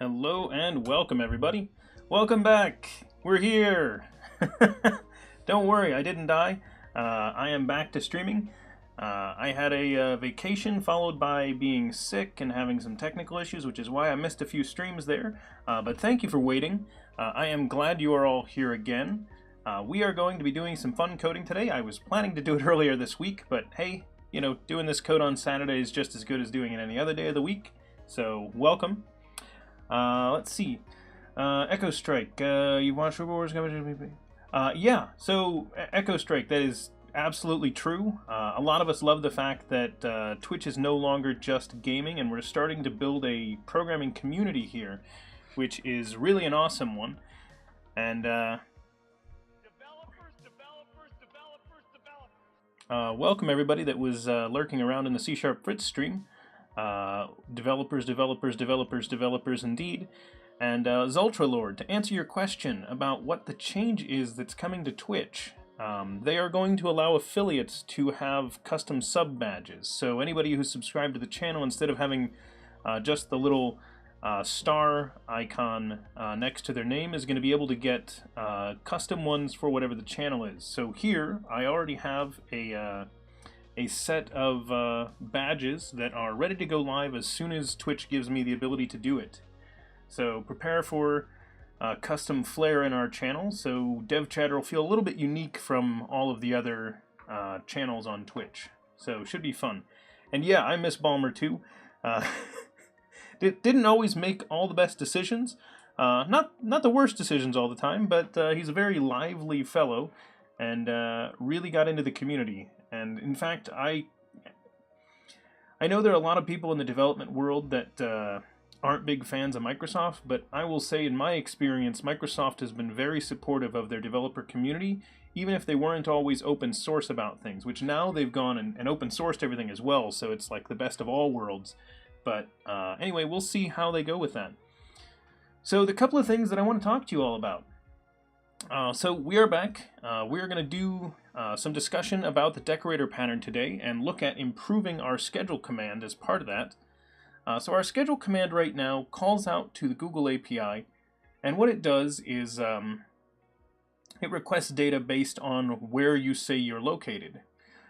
Hello and welcome, everybody. Welcome back. We're here. Don't worry, I didn't die. I am back to streaming. I had a vacation followed by being sick and having some technical issues, which is why I missed a few streams there. But thank you for waiting. I am glad you are all here again. We are going to be doing some fun coding today. I was planning to do it earlier this week, but hey, you know, doing this code on Saturday is just as good as doing it any other day of the week. So welcome. Let's see. Echo Strike. You watch Wars? Yeah. So Echo Strike. That is absolutely true. A lot of us love the fact that Twitch is no longer just gaming, and we're starting to build a programming community here, which is really an awesome one. And welcome everybody that was lurking around in the C# Fritz stream. Developers indeed. And Zultralord, to answer your question about what the change is that's coming to Twitch, they are going to allow affiliates to have custom sub badges. So anybody who's subscribed to the channel, instead of having just the little star icon next to their name, is going to be able to get custom ones for whatever the channel is. So here, I already have a set of badges that are ready to go live as soon as Twitch gives me the ability to do it. So prepare for custom flair in our channel, so DevChatter will feel a little bit unique from all of the other channels on Twitch. So it should be fun. And yeah, I miss Balmer too. Didn't always make all the best decisions. Not the worst decisions all the time, but he's a very lively fellow and really got into the community. And in fact, I know there are a lot of people in the development world that aren't big fans of Microsoft, but I will say in my experience, Microsoft has been very supportive of their developer community, even if they weren't always open source about things, which now they've gone and open sourced everything as well, so it's like the best of all worlds. But anyway, we'll see how they go with that. So the couple of things that I want to talk to you all about. So we are back. We are going to do some discussion about the Decorator Pattern today and look at improving our schedule command as part of that. So our schedule command right now calls out to the Google API, and what it does is it requests data based on where you say you're located.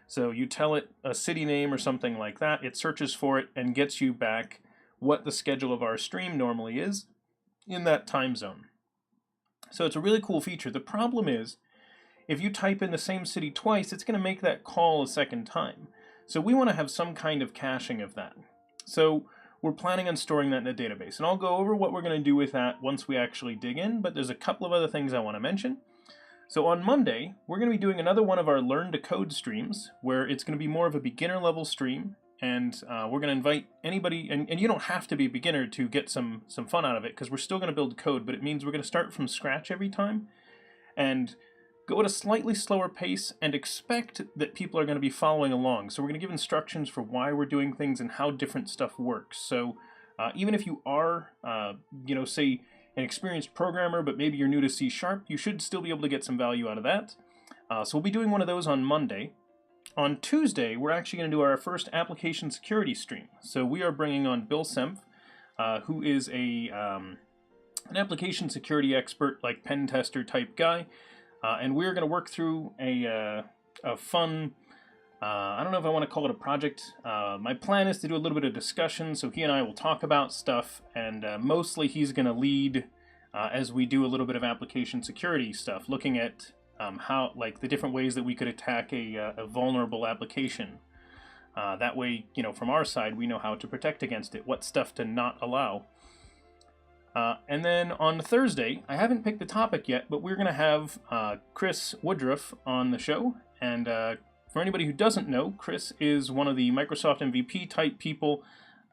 So you tell it a city name or something like that, it searches for it and gets you back what the schedule of our stream normally is in that time zone. So it's a really cool feature. The problem is, if you type in the same city twice, it's going to make that call a second time. So we want to have some kind of caching of that. So we're planning on storing that in a database. And I'll go over what we're going to do with that once we actually dig in, but there's a couple of other things I want to mention. So on Monday, we're going to be doing another one of our Learn to Code streams, where it's going to be more of a beginner level stream. And we're going to invite anybody, and you don't have to be a beginner to get some fun out of it, because we're still going to build code, but it means we're going to start from scratch every time and go at a slightly slower pace and expect that people are going to be following along. So we're going to give instructions for why we're doing things and how different stuff works. So even if you are, say, an experienced programmer, but maybe you're new to C#, you should still be able to get some value out of that. So we'll be doing one of those on Monday. On Tuesday, we're actually going to do our first application security stream. So we are bringing on Bill Sempf, who is an application security expert, like pen tester type guy. And we're going to work through a fun, I don't know if I want to call it a project. My plan is to do a little bit of discussion, so he and I will talk about stuff, and mostly he's going to lead as we do a little bit of application security stuff, looking at how, like, the different ways that we could attack a vulnerable application. That way, you know, from our side, we know how to protect against it, what stuff to not allow. And then on Thursday, I haven't picked the topic yet, but we're going to have Chris Woodruff on the show. And for anybody who doesn't know, Chris is one of the Microsoft MVP type people.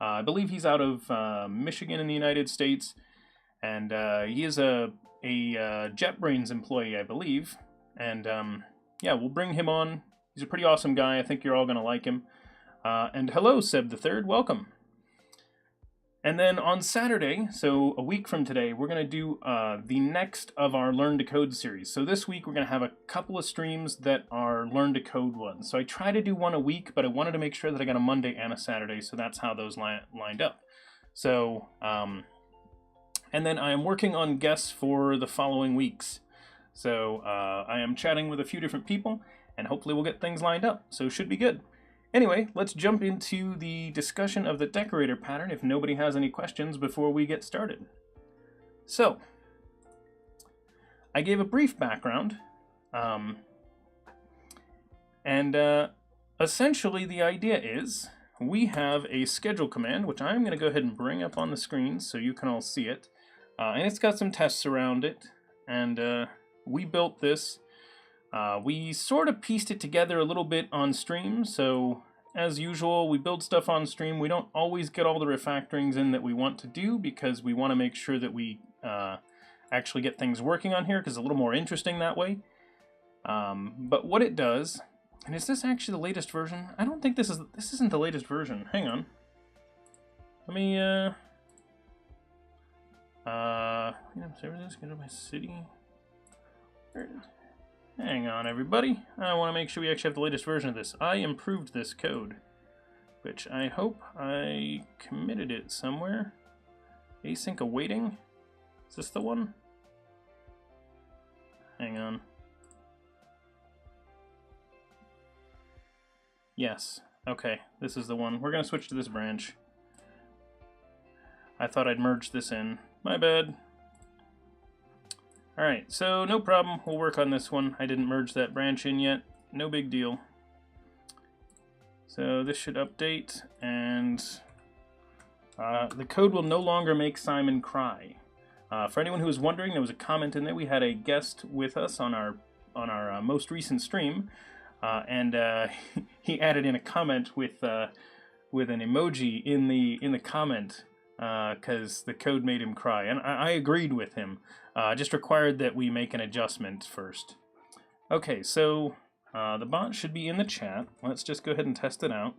I believe he's out of Michigan in the United States. And he is a JetBrains employee, I believe. And yeah, we'll bring him on. He's a pretty awesome guy. I think you're all going to like him. And hello, Seb the Third. Welcome. And then on Saturday, so a week from today, we're going to do the next of our Learn to Code series. So this week we're going to have a couple of streams that are Learn to Code ones. So I try to do one a week, but I wanted to make sure that I got a Monday and a Saturday, so that's how those lined up. So And then I am working on guests for the following weeks. So I am chatting with a few different people, and hopefully we'll get things lined up. So it should be good. Anyway, let's jump into the discussion of the decorator pattern if nobody has any questions before we get started. So, I gave a brief background, and essentially the idea is we have a schedule command, which I'm going to go ahead and bring up on the screen so you can all see it. And it's got some tests around it, and we built this. We sort of pieced it together a little bit on stream, so as usual, we build stuff on stream. We don't always get all the refactorings in that we want to do because we want to make sure that we actually get things working on here because it's a little more interesting that way. But what it does, and is this actually the latest version? I don't think this isn't the latest version. Hang on. Let me services, go to my city. Hang on, everybody. I want to make sure we actually have the latest version of this. I improved this code, which I hope I committed it somewhere. Async awaiting. Is this the one? Hang on. Yes. Okay, this is the one. We're going to switch to this branch. I thought I'd merge this in. My bad. Alright, so no problem. We'll work on this one. I didn't merge that branch in yet. No big deal. So this should update, and the code will no longer make Simon cry. For anyone who was wondering, there was a comment in there. We had a guest with us on our most recent stream, and he added in a comment with an emoji in the comment because the code made him cry, and I agreed with him. Just required that we make an adjustment first. Okay, so the bot should be in the chat. Let's just go ahead and test it out.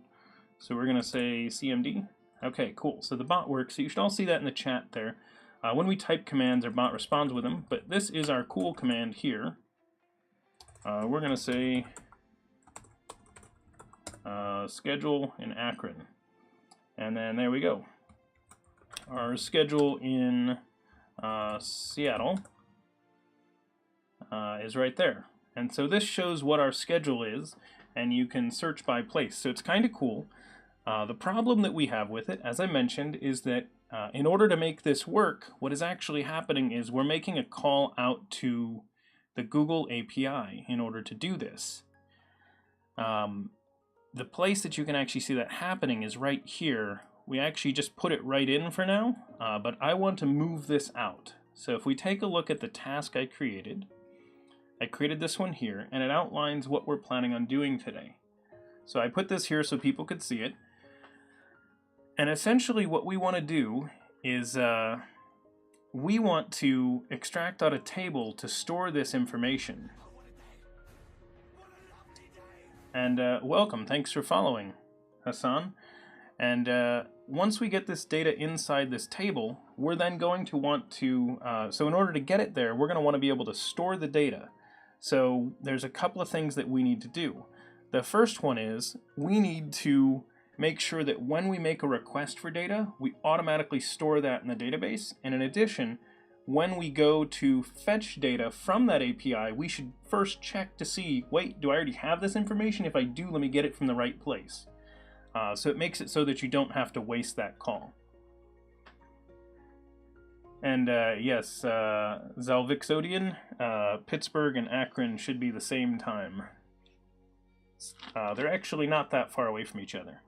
So we're going to say CMD. Okay, cool. So the bot works. So you should all see that in the chat there. When we type commands, our bot responds with them. But this is our cool command here. We're going to say schedule in Akron. And then there we go. Our schedule in Seattle is right there. And so this shows what our schedule is, and you can search by place. So it's kind of cool. The problem that we have with it, as I mentioned, is that in order to make this work, what is actually happening is we're making a call out to the Google API in order to do this. The place that you can actually see that happening is right here. We actually just put it right in for now, but I want to move this out. So if we take a look at the task I created this one here, and it outlines what we're planning on doing today. So I put this here so people could see it. And essentially what we want to do is we want to extract out a table to store this information. And welcome, thanks for following, Hassan. And once we get this data inside this table, we're then going to want to, so in order to get it there, we're going to want to be able to store the data. So there's a couple of things that we need to do. The first one is we need to make sure that when we make a request for data, we automatically store that in the database. And in addition, when we go to fetch data from that API, we should first check to see, wait, do I already have this information? If I do, let me get it from the right place. So it makes it so that you don't have to waste that call. And yes, Zalvixodian, Pittsburgh and Akron should be the same time. They're actually not that far away from each other.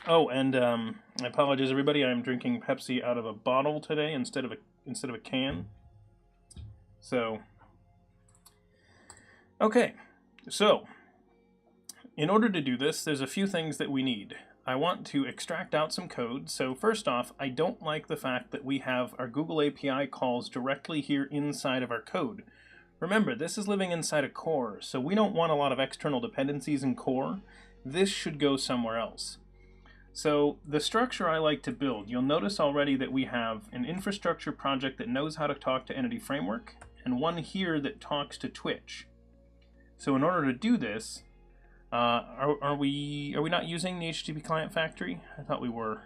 Oh, and I apologize, everybody. I'm drinking Pepsi out of a bottle today instead of a can. So, okay. So, in order to do this, there's a few things that we need. I want to extract out some code. So first off, I don't like the fact that we have our Google API calls directly here inside of our code. Remember, this is living inside a core, so we don't want a lot of external dependencies in core. This should go somewhere else. So the structure I like to build, you'll notice already that we have an infrastructure project that knows how to talk to Entity Framework, and one here that talks to Twitch. So in order to do this, are we not using the HTTP Client Factory? I thought we were.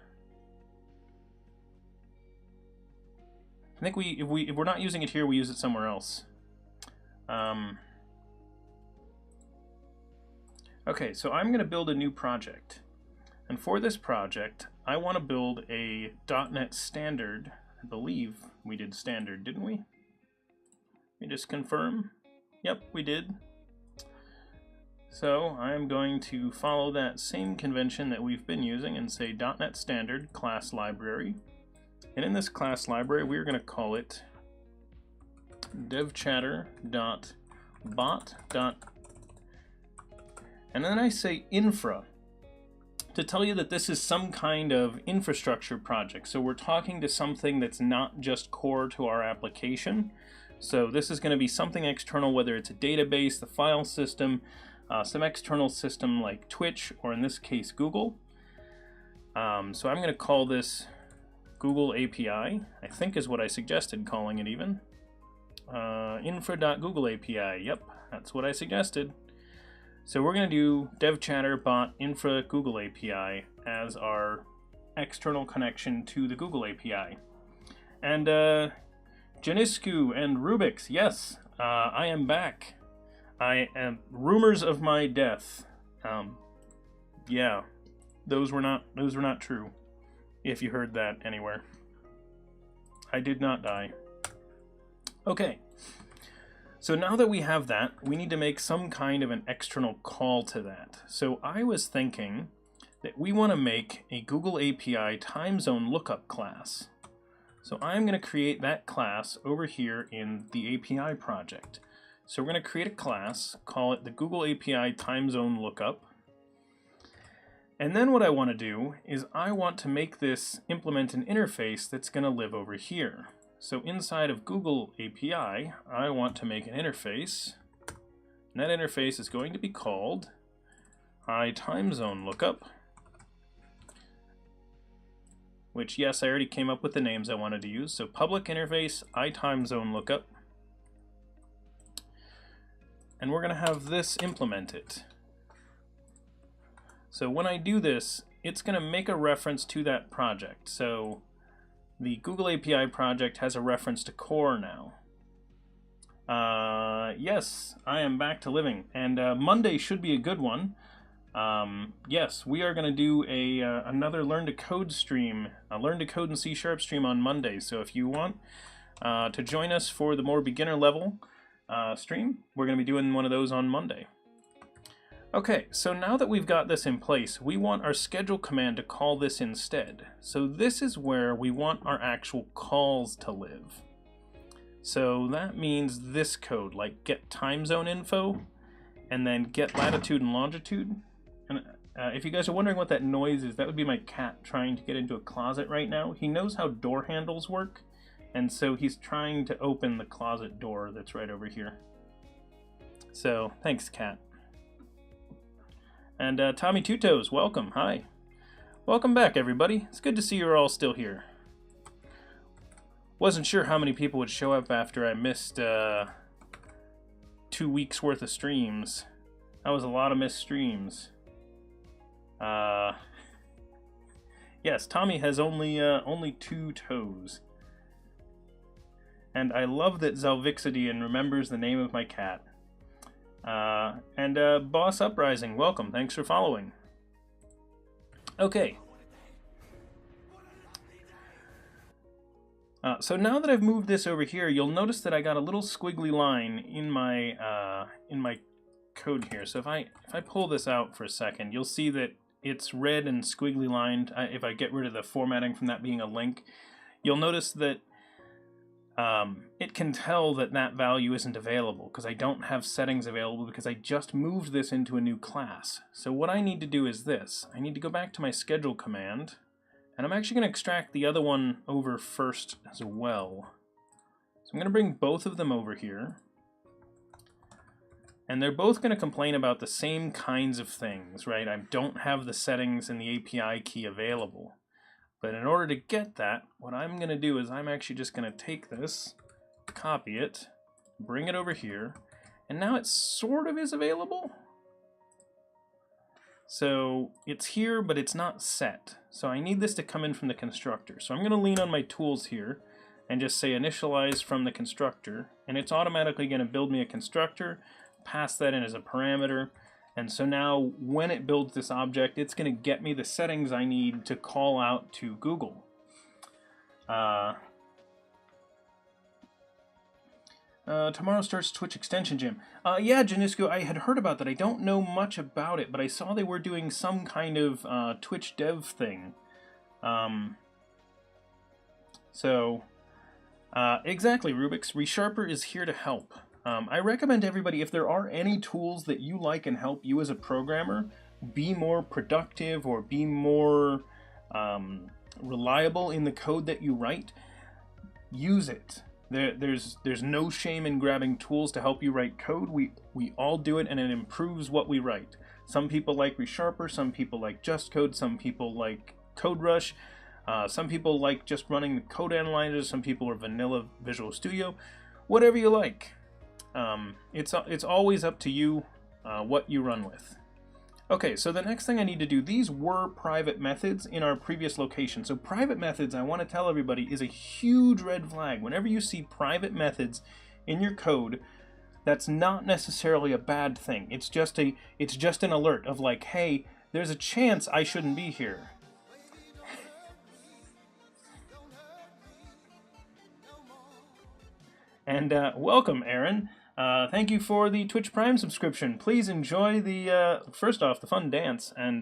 I think if we're not using it here, we use it somewhere else. Okay, so I'm going to build a new project. And for this project, I want to build a .NET Standard. I believe we did Standard, didn't we? Let me just confirm. Yep, we did. So I'm going to follow that same convention that we've been using and say .NET Standard class library. And in this class library, we're going to call it devchatter.bot. And then I say infra to tell you that this is some kind of infrastructure project. So we're talking to something that's not just core to our application. So this is going to be something external, whether it's a database, the file system, some external system like Twitch, or in this case, Google. So I'm going to call this Google API, I think is what I suggested calling it even. Infra.Google API, yep, that's what I suggested. So we're going to do devchatter bot infra Google API as our external connection to the Google API. And Janiscu and Rubix, yes, I am back. I am rumors of my death. Yeah, those were not true. If you heard that anywhere, I did not die. Okay. So now that we have that, we need to make some kind of an external call to that. So I was thinking that we want to make a Google API time zone lookup class. So I'm going to create that class over here in the API project. So we're going to create a class, call it the Google API time zone lookup. And then what I want to do is I want to make this implement an interface that's going to live over here. So inside of Google API, I want to make an interface, and that interface is going to be called iTimeZoneLookup, which, yes, I already came up with the names I wanted to use. So public interface iTimeZoneLookup, and we're going to have this implement it. So when I do this, it's going to make a reference to that project. So the Google API project has a reference to core now. Yes, I am back to living, and Monday should be a good one. Yes, we are going to do another Learn to Code stream, a Learn to Code in C# stream on Monday. So if you want to join us for the more beginner level stream, we're going to be doing one of those on Monday. Okay, so now that we've got this in place, we want our schedule command to call this instead. So this is where we want our actual calls to live. So that means this code, like get time zone info, and then get latitude and longitude. And if you guys are wondering what that noise is, that would be my cat trying to get into a closet right now. He knows how door handles work, and so he's trying to open the closet door that's right over here. So, thanks, cat. And Tommy Two Toes, welcome. Hi. Welcome back, everybody. It's good to see you're all still here. Wasn't sure how many people would show up after I missed 2 weeks worth of streams. That was a lot of missed streams. Yes, Tommy has only 2 toes. And I love that Zalvixidian remembers the name of my cat. And Boss Uprising, welcome. Thanks for following. Okay. So now that I've moved this over here, you'll notice that I got a little squiggly line in my code here. So if I pull this out for a second, you'll see that it's red and squiggly lined. If I get rid of the formatting from that being a link, you'll notice that it can tell that that value isn't available because I don't have settings available because I just moved this into a new class. So what I need to do is this. I need to go back to my schedule command, and I'm actually going to extract the other one over first as well. So I'm going to bring both of them over here, and they're both going to complain about the same kinds of things, right? I don't have the settings and the API key available. But in order to get that, what I'm going to do is I'm actually just going to take this, copy it, bring it over here, and now it sort of is available. So it's here, but it's not set. So I need this to come in from the constructor. So I'm going to lean on my tools here and just say initialize from the constructor, and it's automatically going to build me a constructor, pass that in as a parameter, and so now when it builds this object, it's going to get me the settings I need to call out to Google. Tomorrow starts Twitch Extension Gym. Yeah, Janisco, I had heard about that. I don't know much about it, but I saw they were doing some kind of Twitch dev thing. Exactly, Rubix. ReSharper is here to help. I recommend everybody, if there are any tools that you like and help you as a programmer be more productive or be more reliable in the code that you write, use it. There's no shame in grabbing tools to help you write code. We all do it, and it improves what we write. Some people like ReSharper, some people like Just Code, some people like CodeRush, some people like just running the code analyzers, some people are vanilla Visual Studio. Whatever you like. It's always up to you what you run with. Okay, so the next thing I need to do, these were private methods in our previous location. So private methods, I want to tell everybody, is a huge red flag. Whenever you see private methods in your code, that's not necessarily a bad thing. It's just an alert of like, hey, there's a chance I shouldn't be here. And welcome, Aaron. Thank you for the Twitch Prime subscription. Please enjoy the, first off, the fun dance, and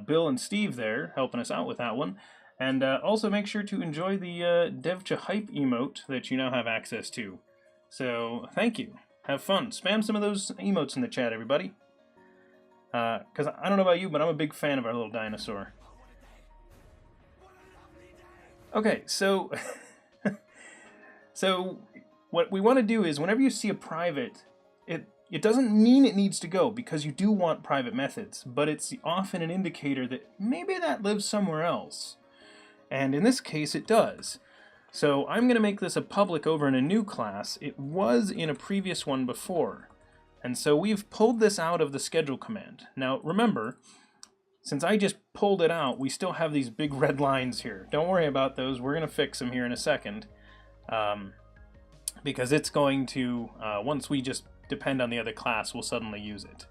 Bill and Steve there helping us out with that one. And also make sure to enjoy the DevChatter emote that you now have access to. So, thank you. Have fun. Spam some of those emotes in the chat, everybody. Because I don't know about you, but I'm a big fan of our little dinosaur. Okay, so... So what we want to do is whenever you see a private, it doesn't mean it needs to go, because you do want private methods, but it's often an indicator that maybe that lives somewhere else. And in this case, it does. So I'm going to make this a public over in a new class. It was in a previous one before. And so we've pulled this out of the schedule command. Now remember, since I just pulled it out, we still have these big red lines here. Don't worry about those. We're going to fix them here in a second. Because it's going to, once we just depend on the other class, we'll suddenly use it.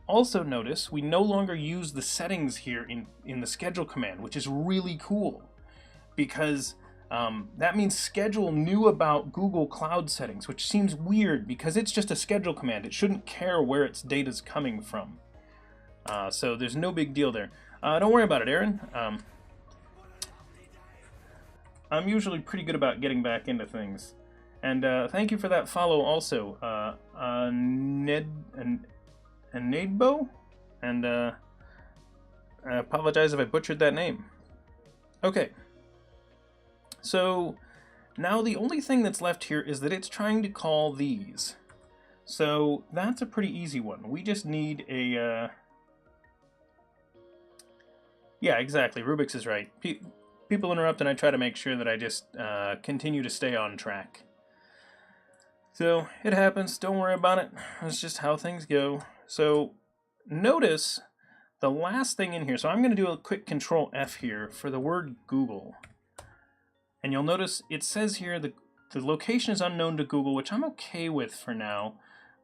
Also notice, we no longer use the settings here in the schedule command, which is really cool. Because that means schedule knew about Google Cloud settings, which seems weird because it's just a schedule command. It shouldn't care where its data's coming from. So there's no big deal there. Don't worry about it, Aaron. I'm usually pretty good about getting back into things. And thank you for that follow also, Nedbo? And I apologize if I butchered that name. Okay. So now the only thing that's left here is that it's trying to call these. So that's a pretty easy one. We just need a... Yeah, exactly. Rubix is right. People interrupt, and I try to make sure that I just continue to stay on track. So, it happens. Don't worry about it. It's just how things go. So, notice the last thing in here. So, I'm going to do a quick Control F here for the word Google. And you'll notice it says here the location is unknown to Google, which I'm okay with for now.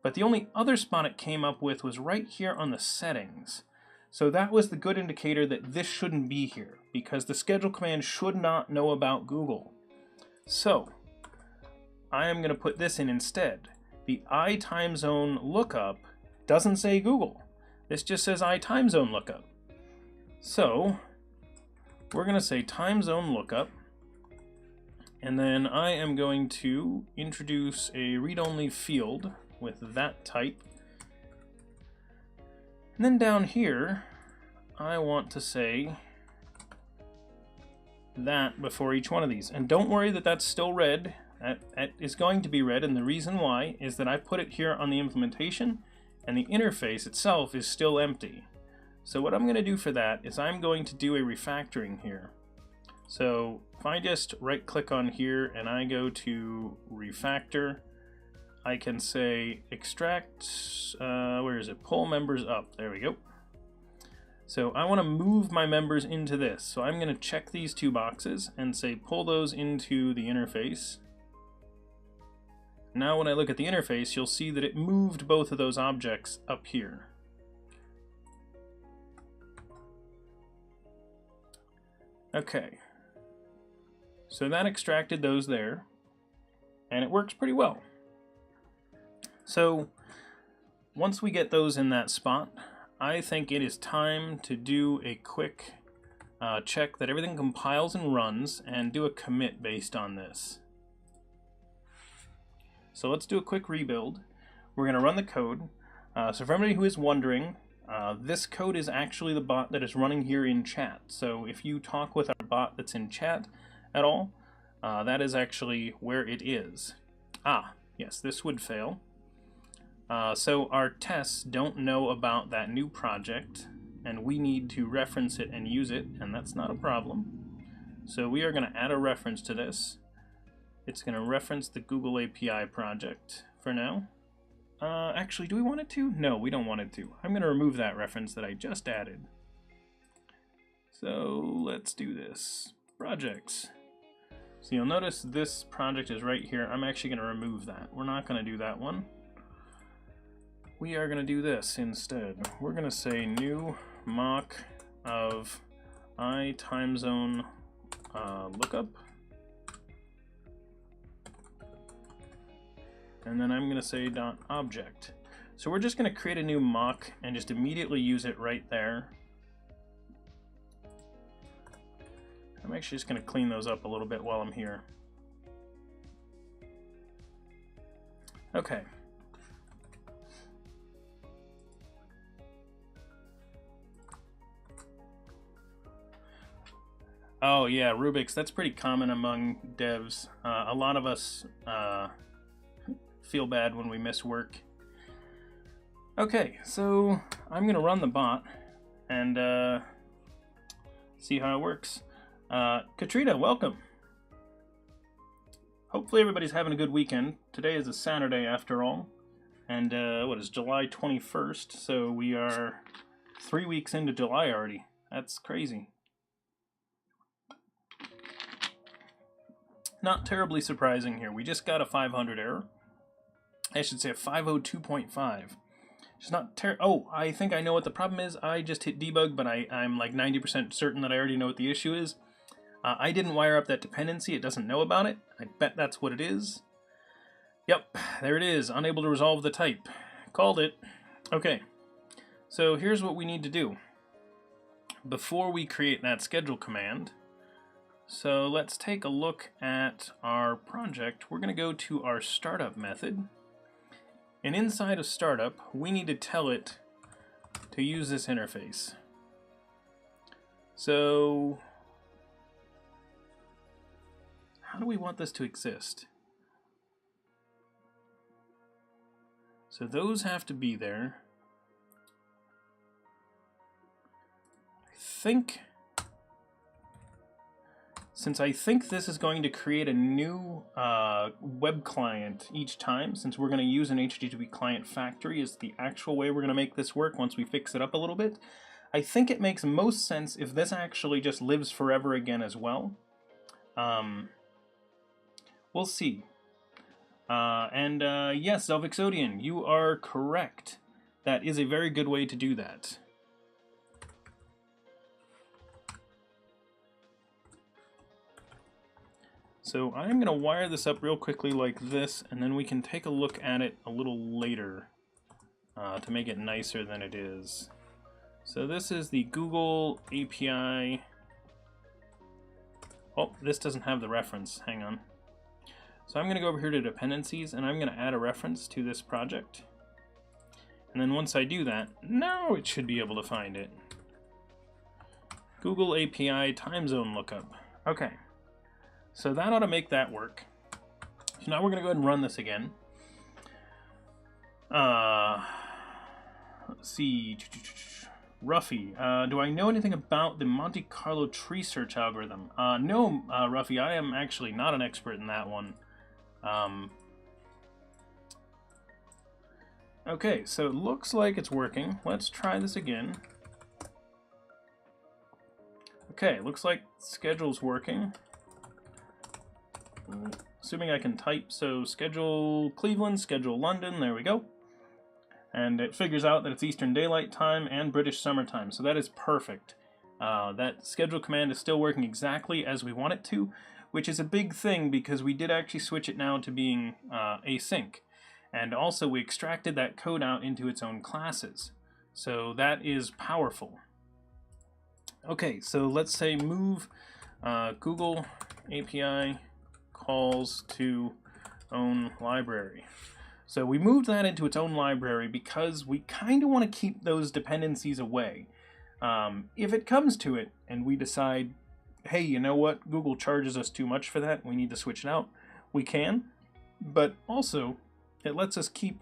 But the only other spot it came up with was right here on the settings. So that was the good indicator that this shouldn't be here, because the schedule command should not know about Google. So I am going to put this in instead. The I time zone lookup doesn't say Google. This just says I time zone lookup. So we're going to say time zone lookup, and then I am going to introduce a read-only field with that type. And then down here, I want to say that before each one of these. And don't worry that that's still red. That is going to be red, and the reason why is that I put it here on the implementation, and the interface itself is still empty. So what I'm going to do for that is I'm going to do a refactoring here. So if I just right-click on here and I go to refactor, I can say extract, where is it? Pull members up. There we go. So I want to move my members into this. So I'm going to check these two boxes and say pull those into the interface. Now when I look at the interface, you'll see that it moved both of those objects up here. Okay, so that extracted those there, and it works pretty well. So once we get those in that spot, I think it is time to do a quick check that everything compiles and runs, and do a commit based on this. So let's do a quick rebuild. We're going to run the code. So for everybody who is wondering, this code is actually the bot that is running here in chat. So if you talk with our bot that's in chat at all, that is actually where it is. Ah, yes, this would fail. So our tests don't know about that new project, and we need to reference it and use it, and that's not a problem. So we are going to add a reference to this. It's going to reference the Google API project for now. Actually, do we want it to? No, we don't want it to. I'm going to remove that reference that I just added. So let's do this. Projects. So you'll notice this project is right here. I'm actually going to remove that. We're not going to do that one. We are going to do this instead. We're going to say new mock of I time zone lookup. And then I'm going to say .object. So we're just going to create a new mock and just immediately use it right there. I'm actually just going to clean those up a little bit while I'm here. Okay. Oh yeah, Rubik's, that's pretty common among devs. A lot of us feel bad when we miss work. Okay, so I'm gonna run the bot and see how it works. Katrina, welcome. Hopefully everybody's having a good weekend. Today is a Saturday after all, and what is July 21st, so we are 3 weeks into July already. That's crazy. Not terribly surprising here. We just got a 500 error. I should say a 502.5. It's not oh, I think I know what the problem is. I just hit debug, but I'm like 90% certain that I already know what the issue is. I didn't wire up that dependency. It doesn't know about it. I bet that's what it is. Yep, there it is. Unable to resolve the type. Called it. Okay, so here's what we need to do before we create that schedule command. So let's take a look at our project. We're going to go to our startup method. And inside of startup, we need to tell it to use this interface. So how do we want this to exist? So those have to be there. Since I think this is going to create a new web client each time, since we're going to use an HTTP client factory is the actual way we're going to make this work once we fix it up a little bit, I think it makes most sense if this actually just lives forever again as well. We'll see. Yes, Zelvixodian, you are correct. That is a very good way to do that. So I'm going to wire this up real quickly like this, and then we can take a look at it a little later to make it nicer than it is. So this is the Google API. Oh, this doesn't have the reference. Hang on. So I'm going to go over here to dependencies, and I'm going to add a reference to this project. And then once I do that, now it should be able to find it. Google API time zone lookup. Okay. So that ought to make that work. So now we're going to go ahead and run this again. Let's see. Ruffy, do I know anything about the Monte Carlo tree search algorithm? No, Ruffy, I am actually not an expert in that one. Okay, so it looks like it's working. Let's try this again. Okay, looks like schedule's working. Assuming I can type, so schedule Cleveland, schedule London, there we go. And it figures out that it's Eastern Daylight Time and British Summer Time, so that is perfect. That schedule command is still working exactly as we want it to, which is a big thing because we did actually switch it now to being async. And also we extracted that code out into its own classes. So that is powerful. Okay, so let's say move Google API calls to own library. So we moved that into its own library because we kind of want to keep those dependencies away. If it comes to it and we decide, hey, you know what, Google charges us too much for that, we need to switch it out, we can. But also, it lets us keep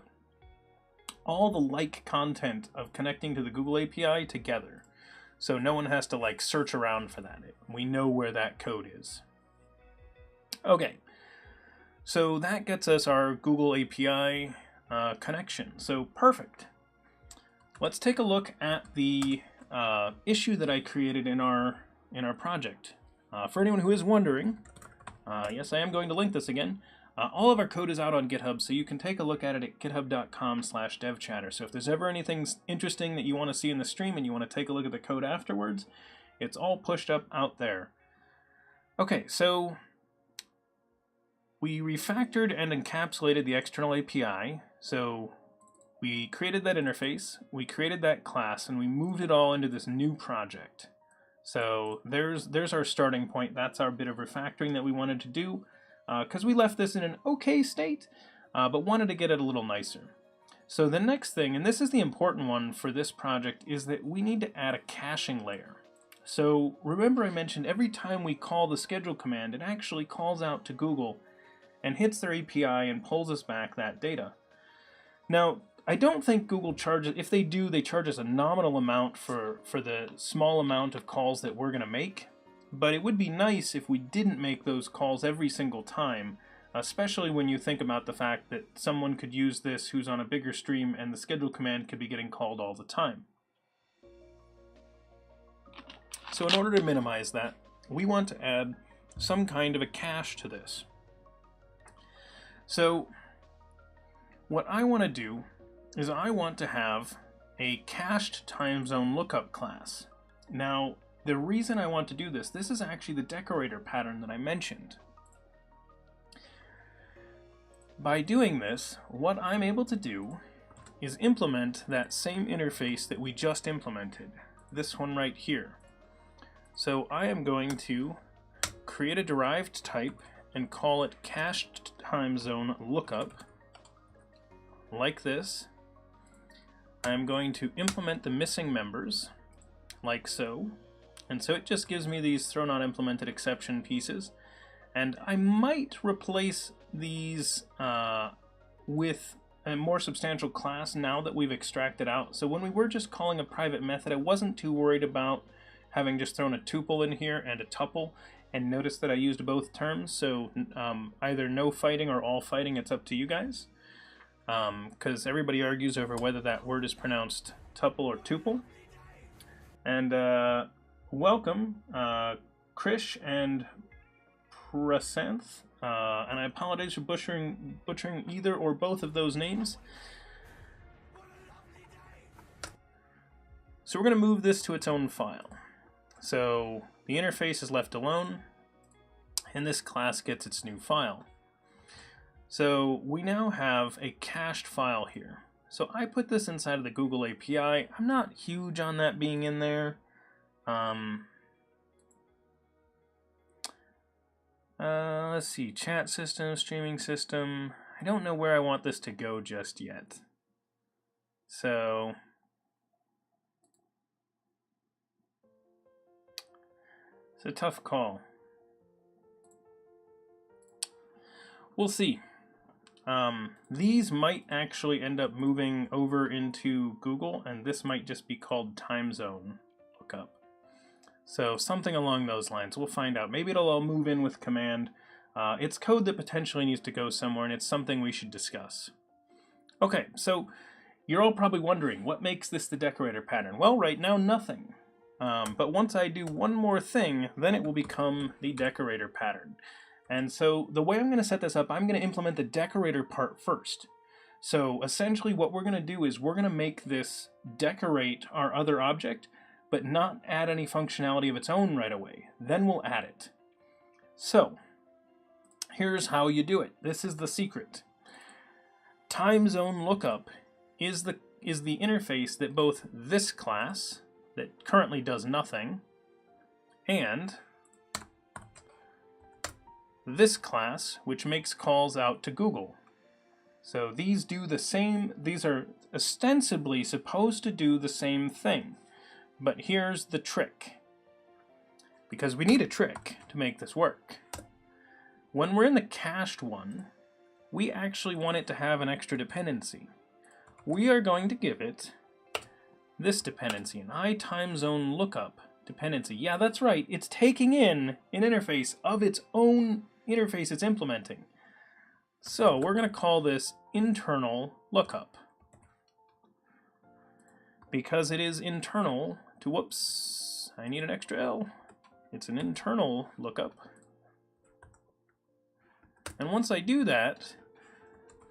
all the like content of connecting to the Google API together. So no one has to like search around for that. We know where that code is. Okay, so that gets us our Google API connection. So perfect. Let's take a look at the issue that I created in our project. For anyone who is wondering, yes, I am going to link this again. All of our code is out on GitHub, so you can take a look at it at github.com/devchatter. So if there's ever anything interesting that you want to see in the stream and you want to take a look at the code afterwards, it's all pushed up out there. Okay, so we refactored and encapsulated the external API. So we created that interface, we created that class, and we moved it all into this new project. So there's our starting point. That's our bit of refactoring that we wanted to do. Because we left this in an okay state, but wanted to get it a little nicer. So the next thing, and this is the important one for this project, is that we need to add a caching layer. So remember I mentioned every time we call the schedule command, it actually calls out to Google and hits their API and pulls us back that data. Now, I don't think Google charges, if they do, they charge us a nominal amount for the small amount of calls that we're going to make. But it would be nice if we didn't make those calls every single time, especially when you think about the fact that someone could use this who's on a bigger stream and the schedule command could be getting called all the time. So in order to minimize that, we want to add some kind of a cache to this. So what I want to do is I want to have a cached time zone lookup class. Now, the reason I want to do this is actually the decorator pattern that I mentioned. By doing this, what I'm able to do is implement that same interface that we just implemented, this one right here. So I am going to create a derived type and call it cached time zone lookup, like this. I'm going to implement the missing members, like so. And so it just gives me these throw not implemented exception pieces. And I might replace these with a more substantial class now that we've extracted out. So when we were just calling a private method, I wasn't too worried about having just thrown a tuple in here and a tuple. And notice that I used both terms, so either no fighting or all fighting, it's up to you guys. Because everybody argues over whether that word is pronounced tuple or tuple. And welcome, Krish and Prasanth, and I apologize for butchering either or both of those names. So we're going to move this to its own file. So the interface is left alone, and this class gets its new file. So we now have a cached file here. So I put this inside of the Google API. I'm not huge on that being in there. Let's see, chat system, streaming system. I don't know where I want this to go just yet. So it's a tough call. We'll see. These might actually end up moving over into Google, and this might just be called time zone lookup. So something along those lines. We'll find out. Maybe it'll all move in with command. It's code that potentially needs to go somewhere, and it's something we should discuss. Okay, so you're all probably wondering, what makes this the decorator pattern? Well, right now, nothing. But once I do one more thing, then it will become the decorator pattern. And so the way I'm going to set this up, I'm going to implement the decorator part first. So essentially what we're going to do is we're going to make this decorate our other object, but not add any functionality of its own right away. Then we'll add it. So here's how you do it. This is the secret. Time zone lookup is the interface that both this class, that currently does nothing, and this class, which makes calls out to Google. So these do the same, these are ostensibly supposed to do the same thing. But here's the trick. Because we need a trick to make this work. When we're in the cached one, we actually want it to have an extra dependency. We are going to give it this dependency, an iTimeZoneLookup dependency. Yeah, that's right. It's taking in an interface of its own interface it's implementing. So we're going to call this internal lookup. Because it is internal to, whoops, I need an extra L. It's an internal lookup. And once I do that,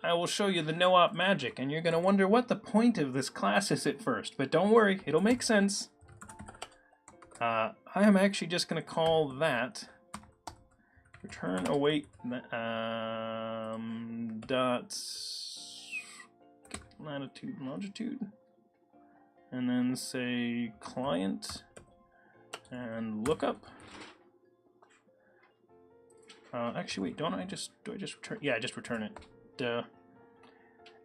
I will show you the no-op magic, and you're going to wonder what the point of this class is at first. But don't worry, it'll make sense. I am actually just going to call that return await dot latitude and longitude, and then say client and lookup. Actually, wait, do I just return? Yeah, I just return it. Duh.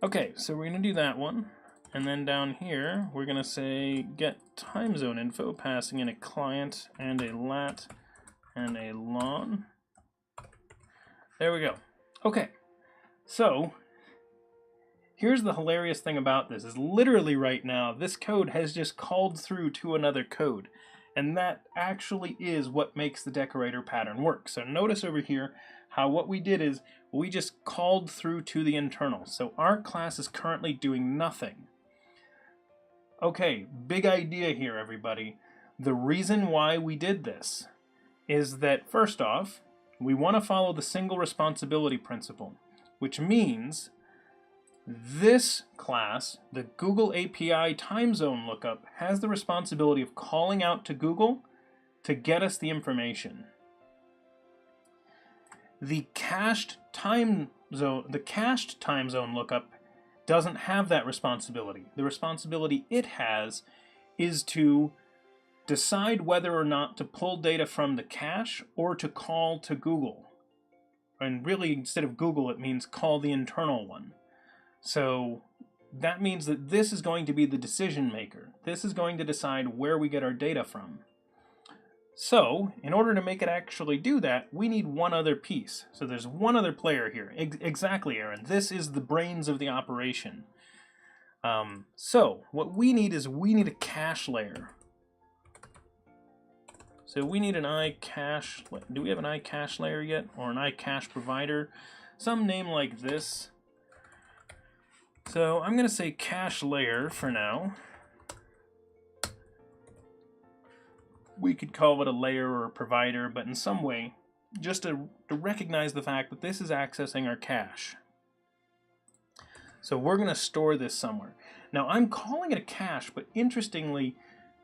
Okay, so we're gonna do that one, and then down here we're gonna say get time zone info, passing in a client and a lat and a lon. There we go. Okay, so here's the hilarious thing about this is literally right now this code has just called through to another code, and that actually is what makes the decorator pattern work. So notice over here how what we did is we just called through to the internal. So our class is currently doing nothing. Okay, big idea here, everybody. The reason why we did this is that, first off, we want to follow the single responsibility principle, which means this class, the Google API time zone lookup, has the responsibility of calling out to Google to get us the information. The cached time zone lookup doesn't have that responsibility. The responsibility it has is to decide whether or not to pull data from the cache or to call to Google. And really, instead of Google, it means call the internal one. So that means that this is going to be the decision maker. This is going to decide where we get our data from. So, in order to make it actually do that, we need one other piece. So there's one other player here. Exactly, Aaron. This is the brains of the operation. So, what we need is a cache layer. So we need an iCache. Do we have an iCache layer yet? Or an iCache provider? Some name like this. So I'm going to say cache layer for now. We could call it a layer or a provider, but in some way, just to recognize the fact that this is accessing our cache. So we're going to store this somewhere. Now I'm calling it a cache, but interestingly,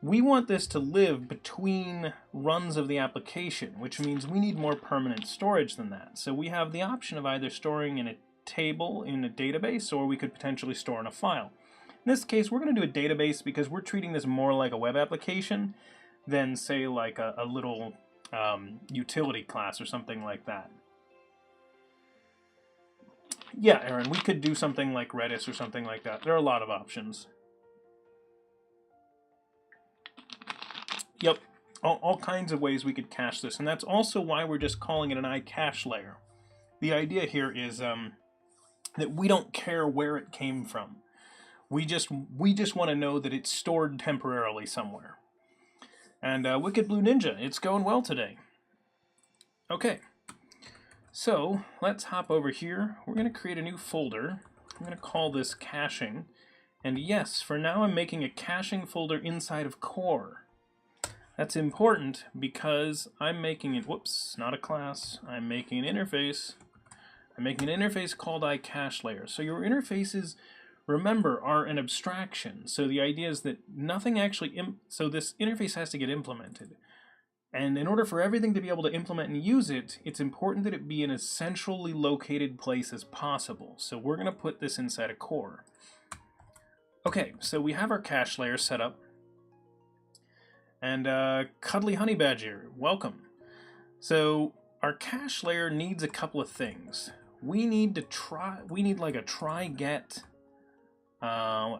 we want this to live between runs of the application, which means we need more permanent storage than that. So we have the option of either storing in a table in a database, or we could potentially store in a file. In this case, we're going to do a database because we're treating this more like a web application than, say, like a little utility class or something like that. Yeah, Aaron, we could do something like Redis or something like that. There are a lot of options. Yep, all kinds of ways we could cache this, and that's also why we're just calling it an iCache layer. The idea here is that we don't care where it came from. We just want to know that it's stored temporarily somewhere. And Wicked Blue Ninja, it's going well today. Okay, so let's hop over here. We're going to create a new folder. I'm going to call this caching. And yes, for now I'm making a caching folder inside of core. That's important because I'm making it, whoops, not a class, I'm making an interface. I'm making an interface called iCache layer. So your interfaces, remember, are an abstraction. So the idea is that nothing actually, so this interface has to get implemented. And in order for everything to be able to implement and use it, it's important that it be in as centrally located place as possible. So we're going to put this inside a core. Okay, so we have our cache layer set up. And Cuddly Honey Badger, welcome. So our cache layer needs a couple of things. We need like a try get value.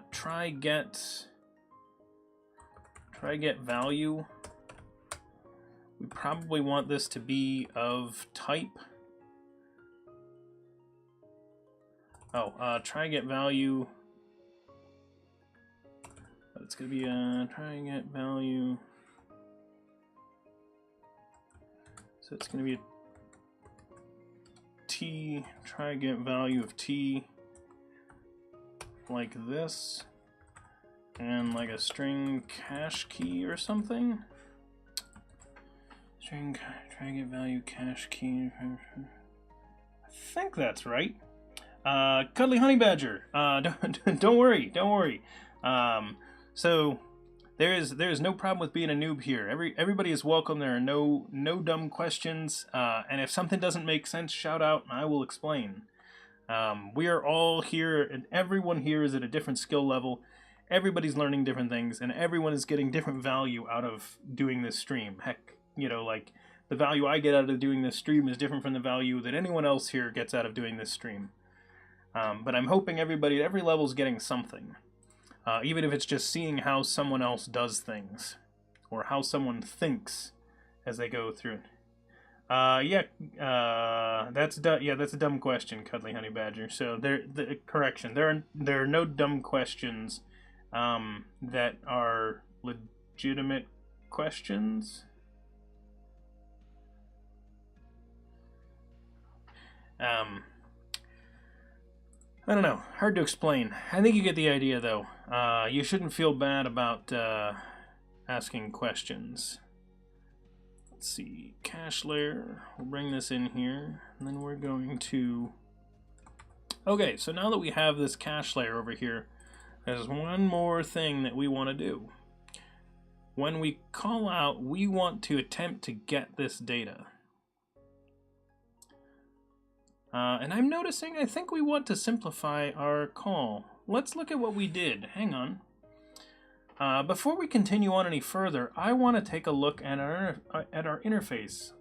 We probably want this to be of type. Try get value. It's gonna be a try get value. So it's gonna be a T, try get value of T like this, and like a string cache key or something. String try get value cache key. I think that's right. Cuddly Honey Badger. Don't worry. So there is no problem with being a noob here. Everybody is welcome. There are no dumb questions. And if something doesn't make sense, shout out and I will explain. We are all here, and everyone here is at a different skill level. Everybody's learning different things, and everyone is getting different value out of doing this stream. Heck, like the value I get out of doing this stream is different from the value that anyone else here gets out of doing this stream. But I'm hoping everybody at every level is getting something. Even if it's just seeing how someone else does things, or how someone thinks as they go through it. That's a dumb question, Cuddly Honey Badger. So correction. There are no dumb questions that are legitimate questions. I don't know. Hard to explain. I think you get the idea, though. You shouldn't feel bad about asking questions. Let's see. Cache layer. We'll bring this in here. And then we're going to... Okay, so now that we have this cache layer over here, there's one more thing that we want to do. When we call out, we want to attempt to get this data. And I'm noticing, I think we want to simplify our call. Let's look at what we did. Hang on. Before we continue on any further, I want to take a look at our interface.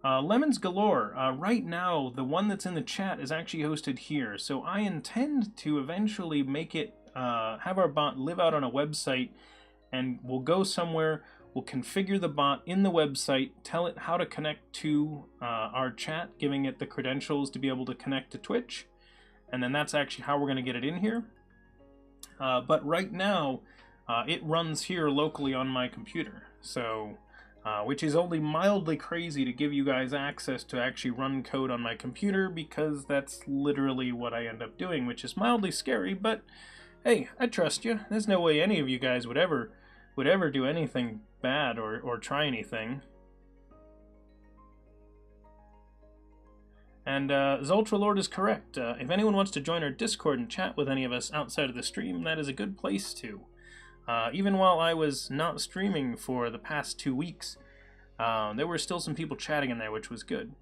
Lemons Galore, right now, the one that's in the chat is actually hosted here. So I intend to eventually make it, have our bot live out on a website, and we'll go somewhere. We'll configure the bot in the website, tell it how to connect to our chat, giving it the credentials to be able to connect to Twitch, and then that's actually how we're going to get it in here. But right now, it runs here locally on my computer, so which is only mildly crazy to give you guys access to actually run code on my computer, because that's literally what I end up doing, which is mildly scary. But hey, I trust you. There's no way any of you guys would ever do anything bad or try anything. And Zoltralord is correct. If anyone wants to join our Discord and chat with any of us outside of the stream, that is a good place to. Even while I was not streaming for the past 2 weeks, there were still some people chatting in there, which was good.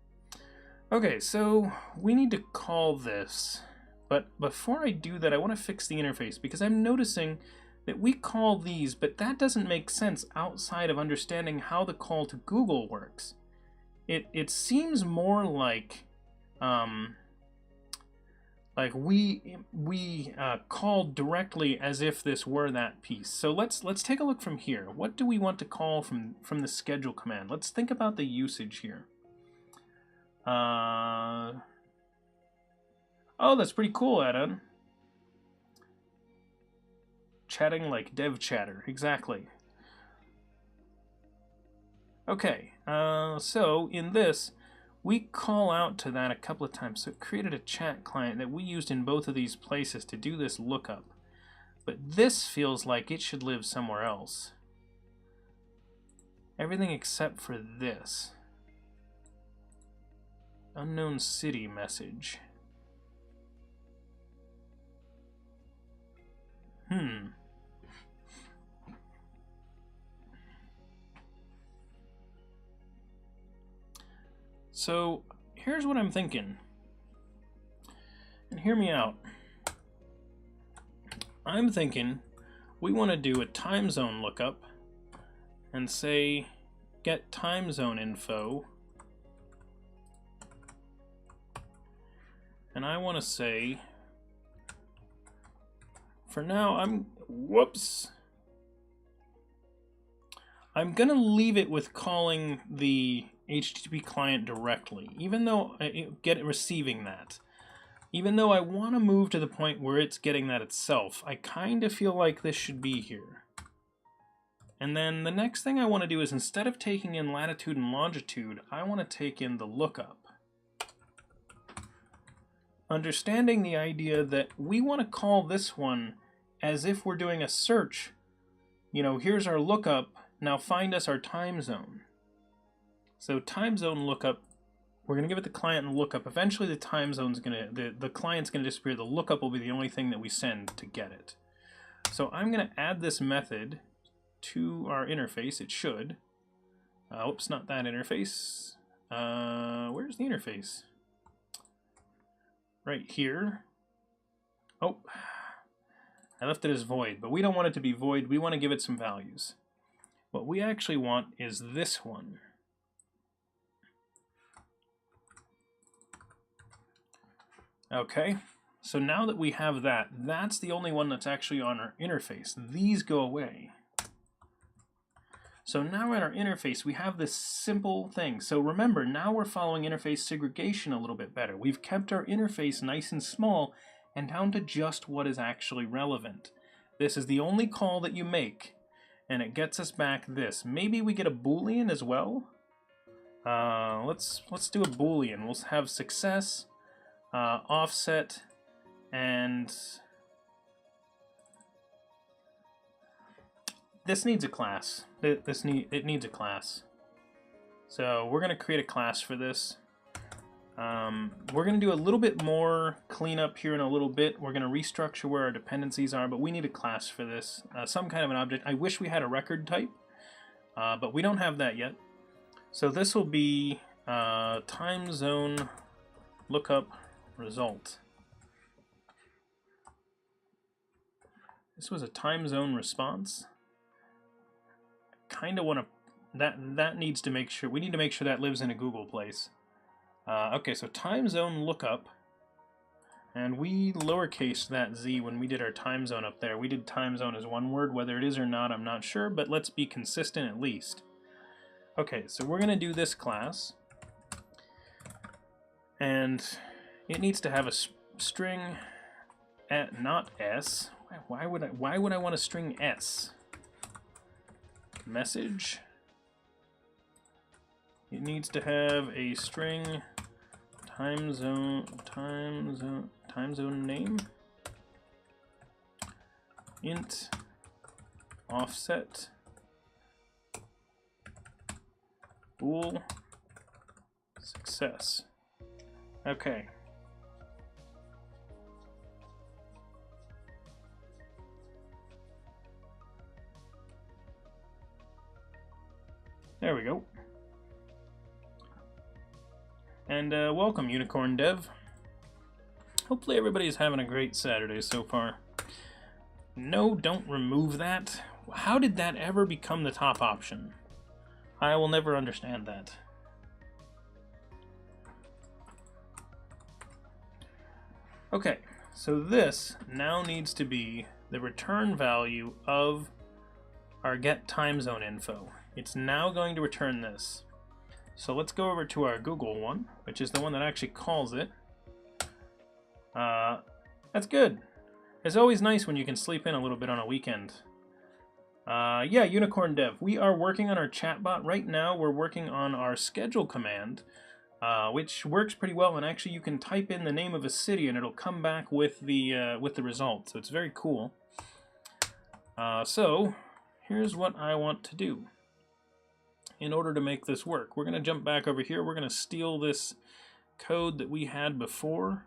Okay, so we need to call this. But before I do that, I want to fix the interface, because I'm noticing that we call these, but that doesn't make sense outside of understanding how the call to Google works. It seems more like we call directly as if this were that piece. So let's take a look from here. What do we want to call from the schedule command? Let's think about the usage here. Oh, that's pretty cool, Adam. Chatting like DevChatter, exactly. Okay, so in this, we call out to that a couple of times. So it created a chat client that we used in both of these places to do this lookup. But this feels like it should live somewhere else. Everything except for this. Unknown city message. So here's what I'm thinking. And hear me out. I'm thinking we want to do a time zone lookup and say get time zone info. And I want to say, for now, I'm going to leave it with calling the HTTP client directly, even though receiving that. Even though I want to move to the point where it's getting that itself, I kind of feel like this should be here. And then the next thing I want to do is, instead of taking in latitude and longitude, I want to take in the lookup. Understanding the idea that we want to call this one as if we're doing a search. You know, here's our lookup, now find us our time zone. So time zone lookup, we're going to give it the client and lookup. Eventually the time zone's going to, the client's going to disappear. The lookup will be the only thing that we send to get it. So I'm going to add this method to our interface. It should. Oops, not that interface. Where's the interface? Right here. Oh, I left it as void, but we don't want it to be void. We want to give it some values. What we actually want is this one. Okay, so now that we have that, that's the only one that's actually on our interface. These go away. So now in our interface, we have this simple thing. So remember, now we're following interface segregation a little bit better. We've kept our interface nice and small and down to just what is actually relevant. This is the only call that you make, and it gets us back this. Maybe we get a Boolean as well. Let's do a Boolean. We'll have success, offset, and this needs a class. It needs a class. So we're going to create a class for this. We're going to do a little bit more cleanup here in a little bit. We're going to restructure where our dependencies are, but we need a class for this. Some kind of an object. I wish we had a record type, but we don't have that yet. So this will be time zone lookup result. This was a time zone response. Kind of want to, that needs to make sure, we need to make sure that lives in a Google place. Okay, so time zone lookup, and we lowercase that z when we did our time zone up there. We did time zone as one word. Whether it is or not, I'm not sure, but let's be consistent at least. Okay, so we're going to do this class, and it needs to have a string at not s. Why would I want a string s? Message. It needs to have a string time zone name, int offset bool success. Okay. There we go. And welcome, Unicorn Dev. Hopefully everybody's having a great Saturday so far. No, don't remove that. How did that ever become the top option? I will never understand that. Okay, so this now needs to be the return value of our get time zone info. It's now going to return this. So let's go over to our Google one, which is the one that actually calls it. That's good. It's always nice when you can sleep in a little bit on a weekend. Yeah, Unicorn Dev, we are working on our chatbot right now. We're working on our schedule command, which works pretty well. And actually, you can type in the name of a city, and it'll come back with the result. So it's very cool. So here's what I want to do. in order to make this work. We're going to jump back over here. We're going to steal this code that we had before.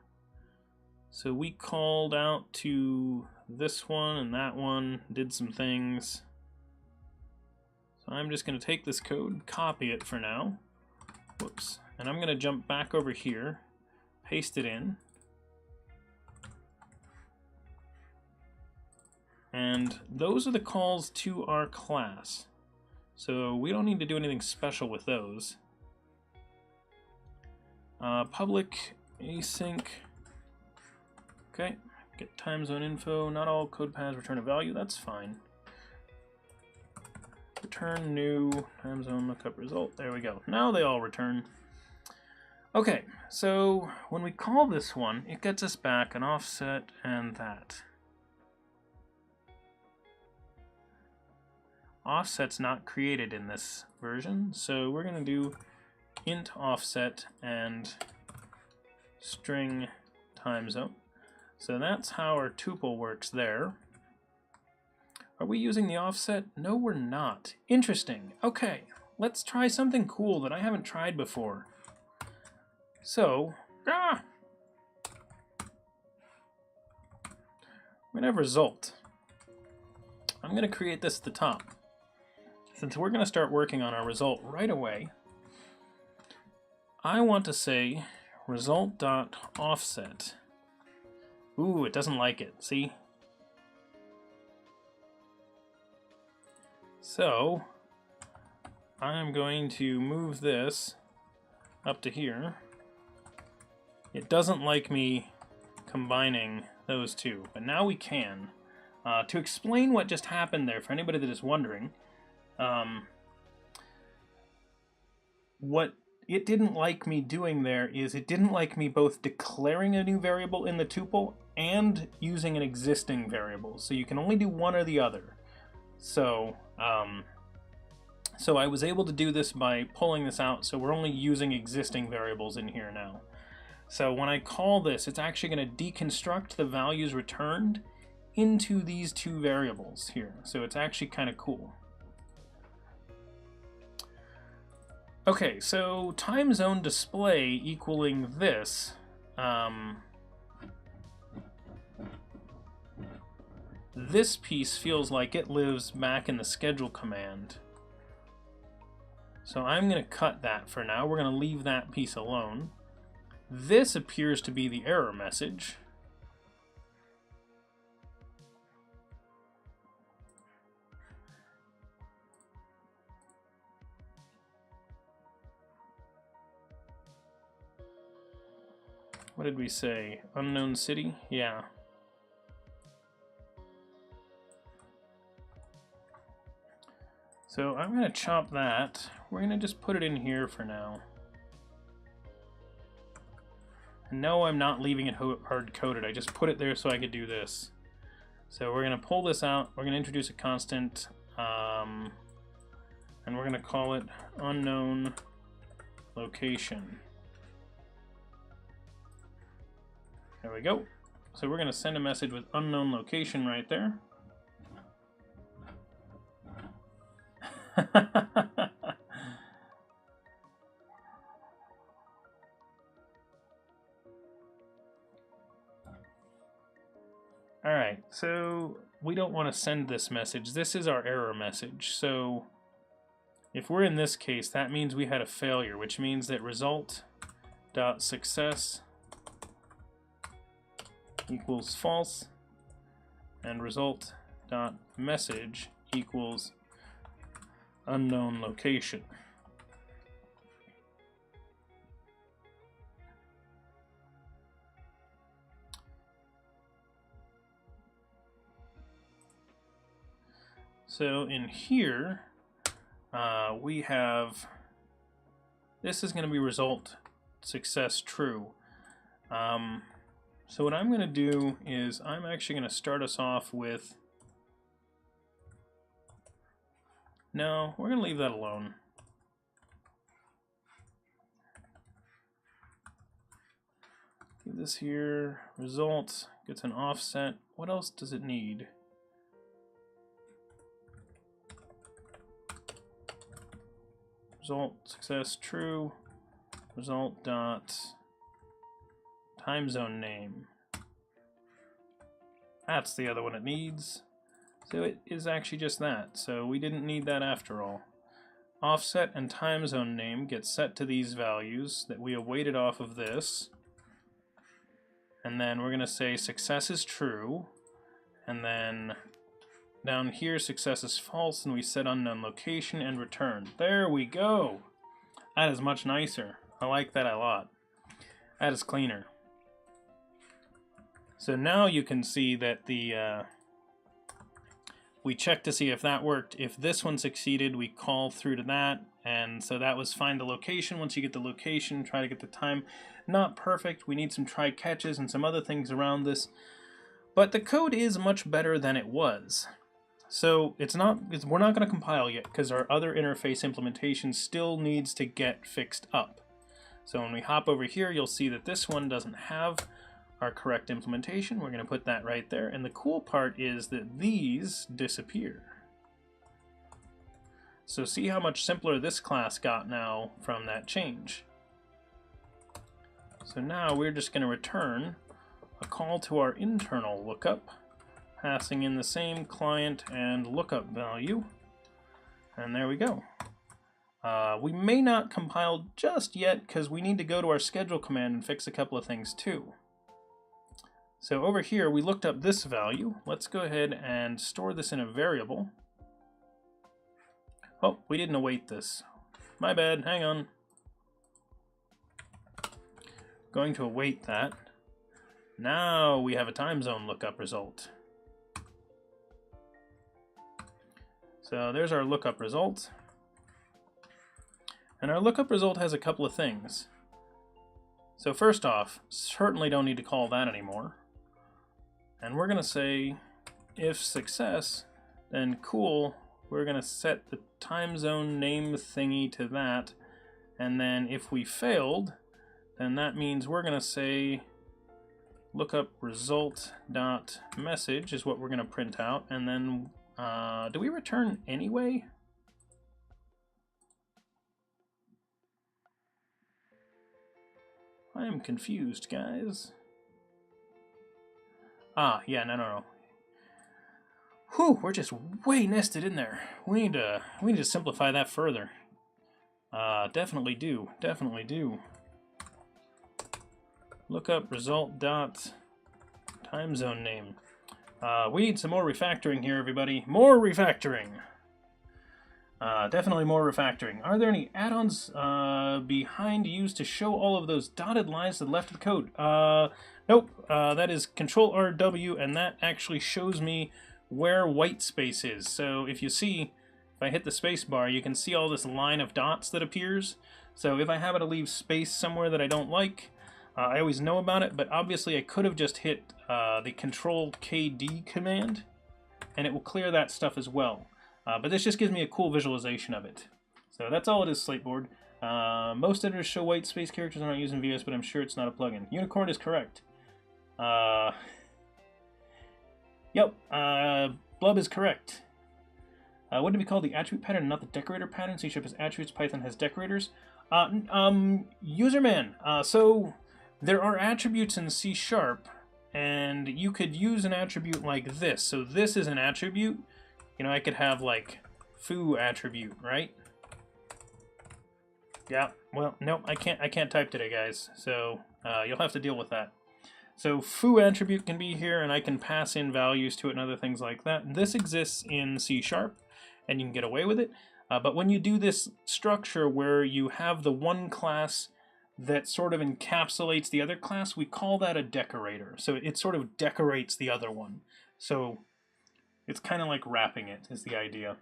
So we called out to this one and that one, did some things. So I'm just going to take this code, copy it for now. Whoops. And I'm going to jump back over here, paste it in. And those are the calls to our class. So we don't need to do anything special with those. Public async. Okay, get time zone info. Not all code paths return a value. That's fine. Return new time zone lookup result. There we go. Now they all return. Okay, so when we call this one, it gets us back an offset and that. Offset's not created in this version, so we're going to do int offset and string time zone. So that's how our tuple works there. Are we using the offset? No, we're not. Interesting. Okay, let's try something cool that I haven't tried before. So, we're going to have result. I'm going to create this at the top. Since we're going to start working on our result right away, I want to say result.offset. Ooh, it doesn't like it, see? So, I'm going to move this up to here. It doesn't like me combining those two, but now we can. To explain what just happened there, for anybody that is wondering, what it didn't like me doing there is it didn't like me both declaring a new variable in the tuple and using an existing variable. So you can only do one or the other. So, so I was able to do this by pulling this out, so we're only using existing variables in here now. So when I call this, it's actually going to deconstruct the values returned into these two variables here. So it's actually kind of cool. Okay, so time zone display equaling this. This piece feels like it lives back in the schedule command. So I'm going to cut that for now. We're going to leave that piece alone. This appears to be the error message. What did we say? Unknown city? Yeah. So I'm going to chop that. We're going to just put it in here for now. And no, I'm not leaving it hard-coded. I just put it there so I could do this. So we're going to pull this out. We're going to introduce a constant. And we're going to call it unknown location. There we go. So we're going to send a message with unknown location right there. Alright, so we don't want to send this message. This is our error message. So if we're in this case, that means we had a failure, which means that result.success equals false, and result.message equals unknown location. So in here, we have, this is going to be result success true. So what I'm going to do is I'm actually going to start us off with, no, we're going to leave that alone. Do this here, result gets an offset. What else does it need? result success true, result dot time zone name. That's the other one it needs. So it is actually just that. So we didn't need that after all. Offset and time zone name get set to these values that we awaited off of this. And then we're going to say success is true. And then down here success is false, and we set unknown location and return. There we go. That is much nicer. I like that a lot. That is cleaner. So now you can see that the we check to see if that worked. If this one succeeded, we call through to that, and so that was find the location. Once you get the location, try to get the time. Not perfect. We need some try catches and some other things around this, but the code is much better than it was. So we're not going to compile yet because our other interface implementation still needs to get fixed up. So when we hop over here, you'll see that this one doesn't have our correct implementation. We're going to put that right there. And the cool part is that these disappear. So see how much simpler this class got now from that change. So now we're just going to return a call to our internal lookup, passing in the same client and lookup value. And there we go. We may not compile just yet because we need to go to our schedule command and fix a couple of things too. So over here, we looked up this value. Let's go ahead and store this in a variable. Oh, we didn't await this. My bad, hang on. Going to await that. Now we have a time zone lookup result. So there's our lookup result. And our lookup result has a couple of things. So first off, certainly don't need to call that anymore. And we're going to say, if success, then cool, we're going to set the time zone name thingy to that. And then if we failed, then that means we're going to say lookup result dot message is what we're going to print out. And then, do we return anyway? I am confused, guys. Ah, yeah, no. Whew, we're just way nested in there. We need to simplify that further. Definitely do. Lookup result dot time zone name. We need some more refactoring here, everybody. More refactoring. Definitely more refactoring. Are there any add-ons behind used to show all of those dotted lines to the left of the code? Nope. That is Control-R-W, and that actually shows me where white space is. So if you see, if I hit the space bar, you can see all this line of dots that appears. So if I happen to leave space somewhere that I don't like, I always know about it, but obviously I could have just hit the Control-KD command, and it will clear that stuff as well. But this just gives me a cool visualization of it. So that's all it is, Slateboard. Most editors show white space characters. I'm not using VS, but I'm sure it's not a plugin. Unicorn is correct. Yep, Blub is correct. What did we call the attribute pattern, not the decorator pattern? C# has attributes, Python has decorators. Userman, so there are attributes in C#, and you could use an attribute like this. So this is an attribute. You know, I could have like foo attribute, right? Yeah, well, no, I can't type today, guys. So you'll have to deal with that. So foo attribute can be here, and I can pass in values to it and other things like that. This exists in C#, and you can get away with it. But when you do this structure where you have the one class that sort of encapsulates the other class, we call that a decorator. So it sort of decorates the other one. So it's kind of like wrapping it is the idea.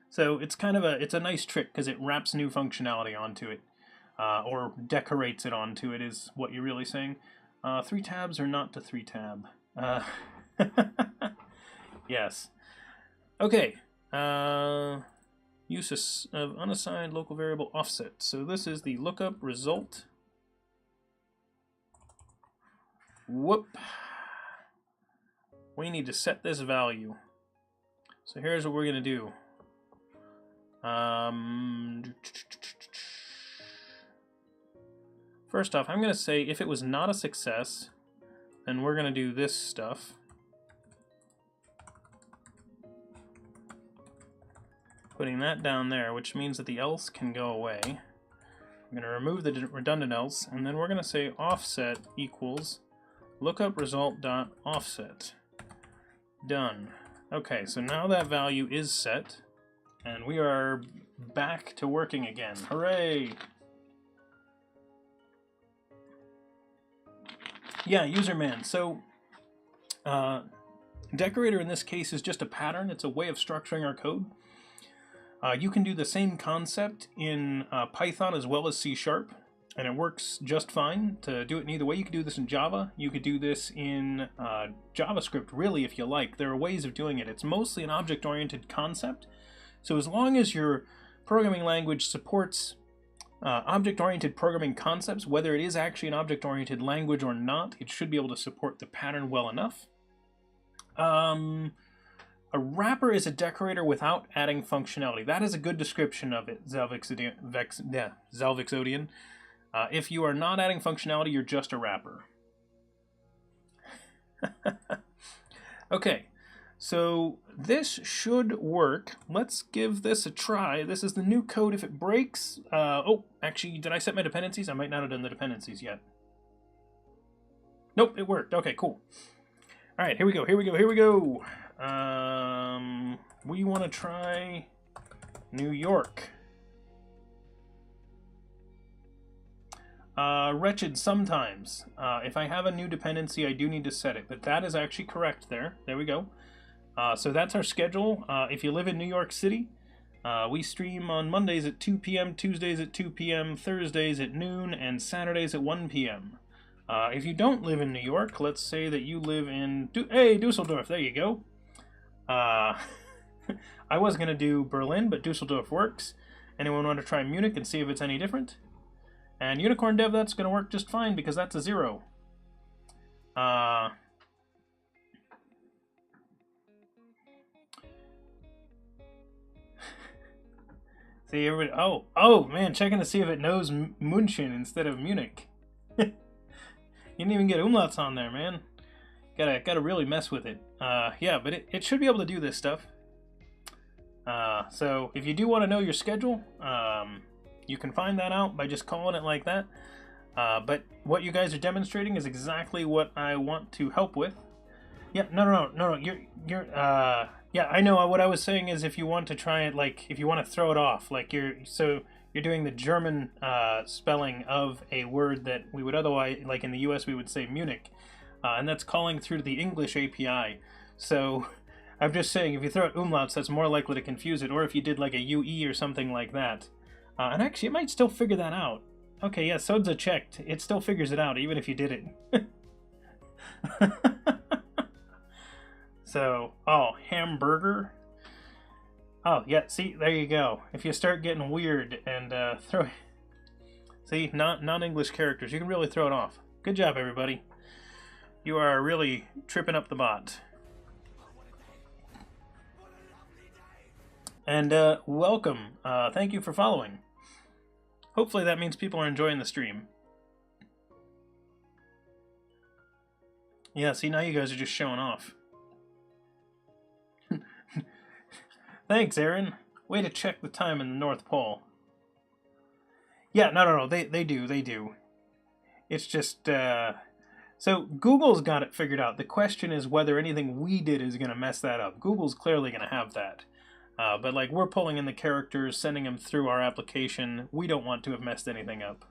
So it's kind of it's a nice trick because it wraps new functionality onto it. Or decorates it onto it is what you're really saying. 3 tabs or not to 3 tab? Yes. Okay. Use of unassigned local variable offset. So this is the lookup result. Whoop. We need to set this value. So here's what we're going to do. First off, I'm going to say if it was not a success, then we're going to do this stuff. Putting that down there, which means that the else can go away. I'm going to remove the redundant else, and then we're going to say offset equals lookup result dot offset. Done. Okay, so now that value is set, and we are back to working again. Hooray! Yeah, userman. So, Decorator in this case is just a pattern. It's a way of structuring our code. You can do the same concept in Python as well as C#, and it works just fine to do it in either way. You could do this in Java. You could do this in JavaScript, really, if you like. There are ways of doing it. It's mostly an object-oriented concept. So as long as your programming language supports object-oriented programming concepts, whether it is actually an object-oriented language or not, it should be able to support the pattern well enough. A wrapper is a decorator without adding functionality. That is a good description of it, Zalvixodian. If you are not adding functionality, you're just a wrapper. Okay, so this should work. Let's give this a try. This is the new code. If it breaks... oh, actually, did I set my dependencies? I might not have done the dependencies yet. Nope, it worked. Okay, cool. All right, here we go, here we go, here we go. We want to try New York. Wretched sometimes. If I have a new dependency, I do need to set it, but that is actually correct there. There we go. So that's our schedule. If you live in New York City, we stream on Mondays at 2 p.m., Tuesdays at 2 p.m., Thursdays at noon, and Saturdays at 1 p.m. If you don't live in New York, let's say that you live in... Hey, Dusseldorf, there you go. I was going to do Berlin, but Dusseldorf works. Anyone want to try Munich and see if it's any different? And Unicorn Dev, that's going to work just fine because that's a 0. See, everybody... Oh, man, checking to see if it knows München instead of Munich. You didn't even get umlauts on there, man. Gotta really mess with it. Yeah, but it should be able to do this stuff. So if you do want to know your schedule, you can find that out by just calling it like that. But what you guys are demonstrating is exactly what I want to help with. Yeah, no. Yeah, I know. What I was saying is if you want to try it, like, if you want to throw it off, like you're doing the German spelling of a word that we would otherwise, like in the US, we would say Munich. And that's calling through to the English API. So I'm just saying, if you throw out umlauts, that's more likely to confuse it, or if you did like a UE or something like that. And actually, it might still figure that out. Okay, yeah, Sodza checked. It still figures it out, even if you did it. So, oh, hamburger. Oh, yeah, see, there you go. If you start getting weird and throw... See, non-English characters, you can really throw it off. Good job, everybody. You are really tripping up the bot. And welcome. Thank you for following. Hopefully that means people are enjoying the stream. Yeah, see, now you guys are just showing off. Thanks, Aaron. Way to check the time in the North Pole. Yeah, no, they do. It's just, so Google's got it figured out. The question is whether anything we did is going to mess that up. Google's clearly going to have that. But like, we're pulling in the characters, sending them through our application. We don't want to have messed anything up.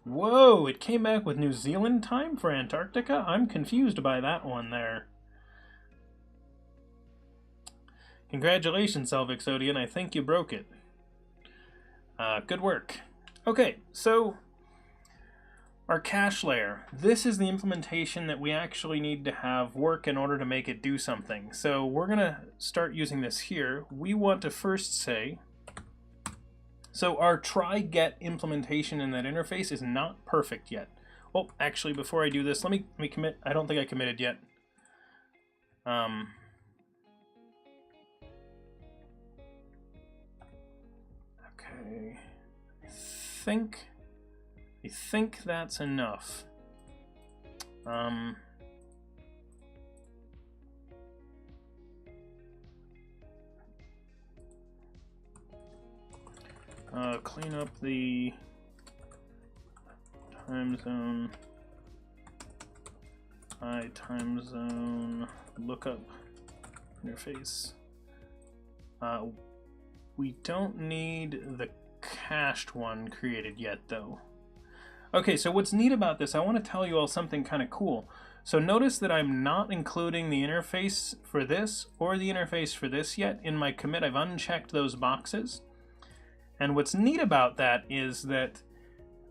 Whoa, it came back with New Zealand time for Antarctica? I'm confused by that one there. Congratulations, Salvixodian. I think you broke it. Good work. Okay, so our cache layer. This is the implementation that we actually need to have work in order to make it do something. So we're going to start using this here. We want to first say, so our try get implementation in that interface is not perfect yet. Well, actually, before I do this, let me commit. I don't think I committed yet. Okay. I think that's enough. Clean up the time zone, time zone lookup interface. We don't need the cached one created yet, though. Okay, so what's neat about this, I want to tell you all something kind of cool. So notice that I'm not including the interface for this or the interface for this yet in my commit. I've unchecked those boxes. And what's neat about that is that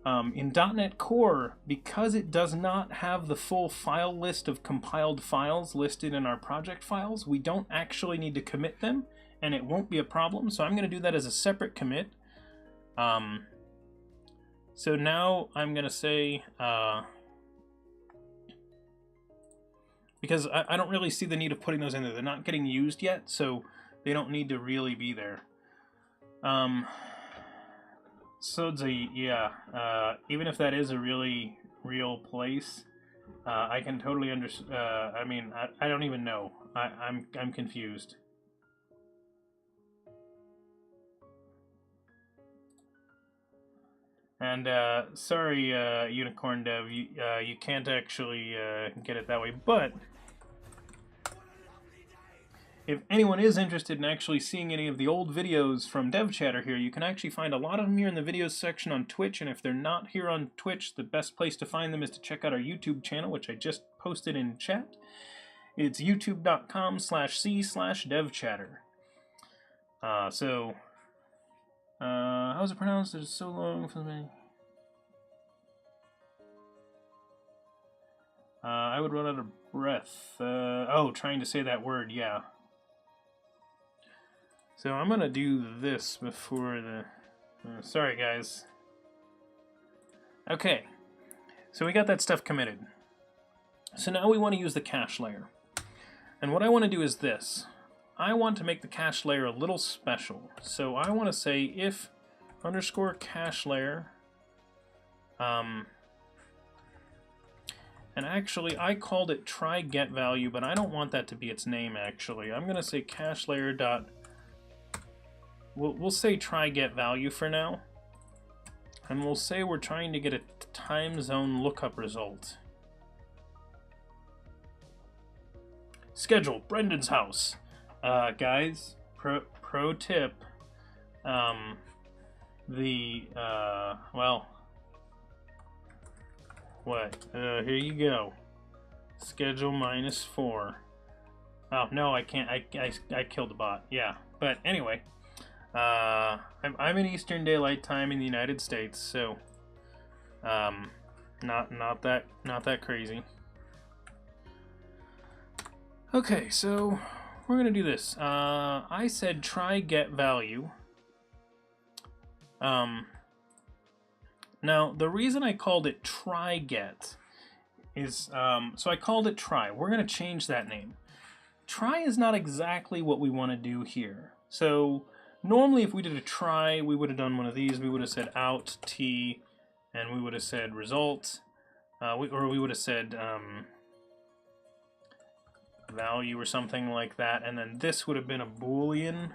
in .NET Core, because it does not have the full file list of compiled files listed in our project files, we don't actually need to commit them, and it won't be a problem. So I'm going to do that as a separate commit. So now I'm going to say, because I don't really see the need of putting those in there. They're not getting used yet, so they don't need to really be there. So yeah, even if that is a really real place, I can totally understand. I mean, I don't even know. I'm confused. And sorry, Unicorn Dev, you can't actually get it that way. But if anyone is interested in actually seeing any of the old videos from DevChatter here, you can actually find a lot of them here in the videos section on Twitch. And if they're not here on Twitch, the best place to find them is to check out our YouTube channel, which I just posted in chat. It's youtube.com/c/devchatter. How's it pronounced? It's so long for me. I would run out of breath. Oh, trying to say that word, yeah. So I'm gonna do this before the... sorry, guys. Okay, so we got that stuff committed. So now we want to use the cache layer. And what I want to do is this. I want to make the cache layer a little special. So I want to say if underscore cache layer, and actually I called it try get value, but I don't want that to be its name actually. I'm going to say cache layer dot, we'll say try get value for now. And we'll say we're trying to get a time zone lookup result. Schedule, Brendan's house. Guys, pro tip, well, what? Here you go. Schedule -4. Oh, no, I can't, I killed the bot, yeah. But anyway, I'm in Eastern Daylight Time in the United States, so, not that crazy. Okay, so we're gonna do this. I said try get value. Now the reason I called it try get is so I called it try. We're gonna change that name. Try is not exactly what we want to do here. So normally if we did a try, we would have done one of these. We would have said out t, and we would have said result, or we would have said value or something like that, and then this would have been a Boolean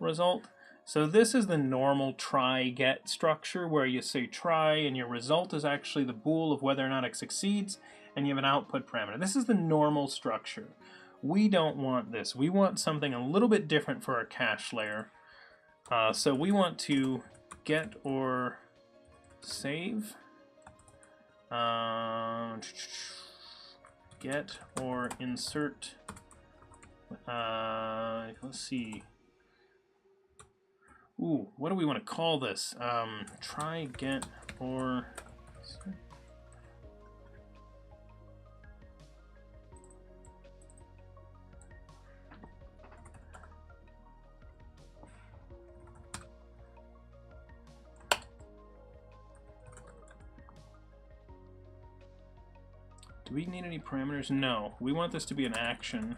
result. So this is the normal try get structure where you say try and your result is actually the bool of whether or not it succeeds, and you have an output parameter. This is the normal structure. We don't want this. We want something a little bit different for our cache layer. So we want to get or save. Get or insert. Let's see. Ooh, what do we want to call this? Try get or. Do we need any parameters? No. We want this to be an action.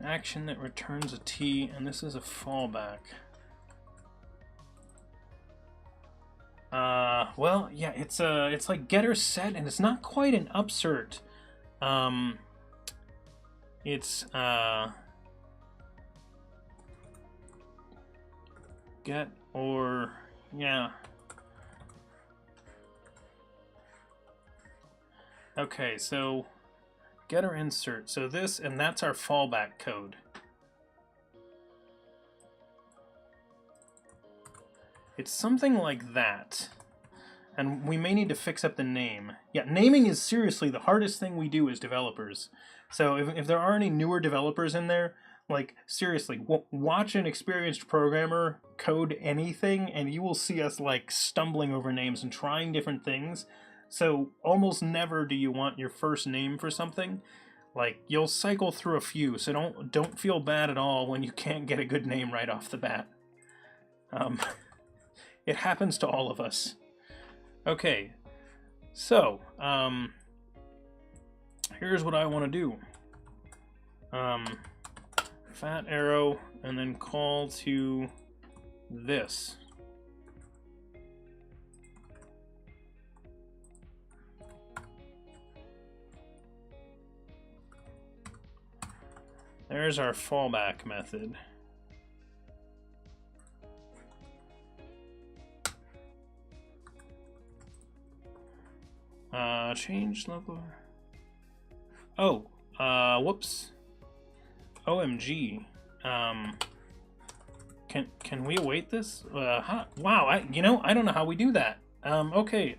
Action that returns a T, and this is a fallback. Well, yeah, it's like getter set, and it's not quite an upsert. It's get or yeah. Okay, so getter insert. So this, and that's our fallback code. It's something like that. And we may need to fix up the name. Yeah, naming is seriously the hardest thing we do as developers. So if there are any newer developers in there, like seriously, watch an experienced programmer code anything and you will see us like stumbling over names and trying different things. So almost never do you want your first name for something. Like you'll cycle through a few, so don't feel bad at all when you can't get a good name right off the bat. It happens to all of us. Okay, so here's what I want to do. Fat arrow, and then call to this. There's our fallback method. Change local. Oh, whoops. OMG. Can we await this? Wow, I don't know how we do that. Okay,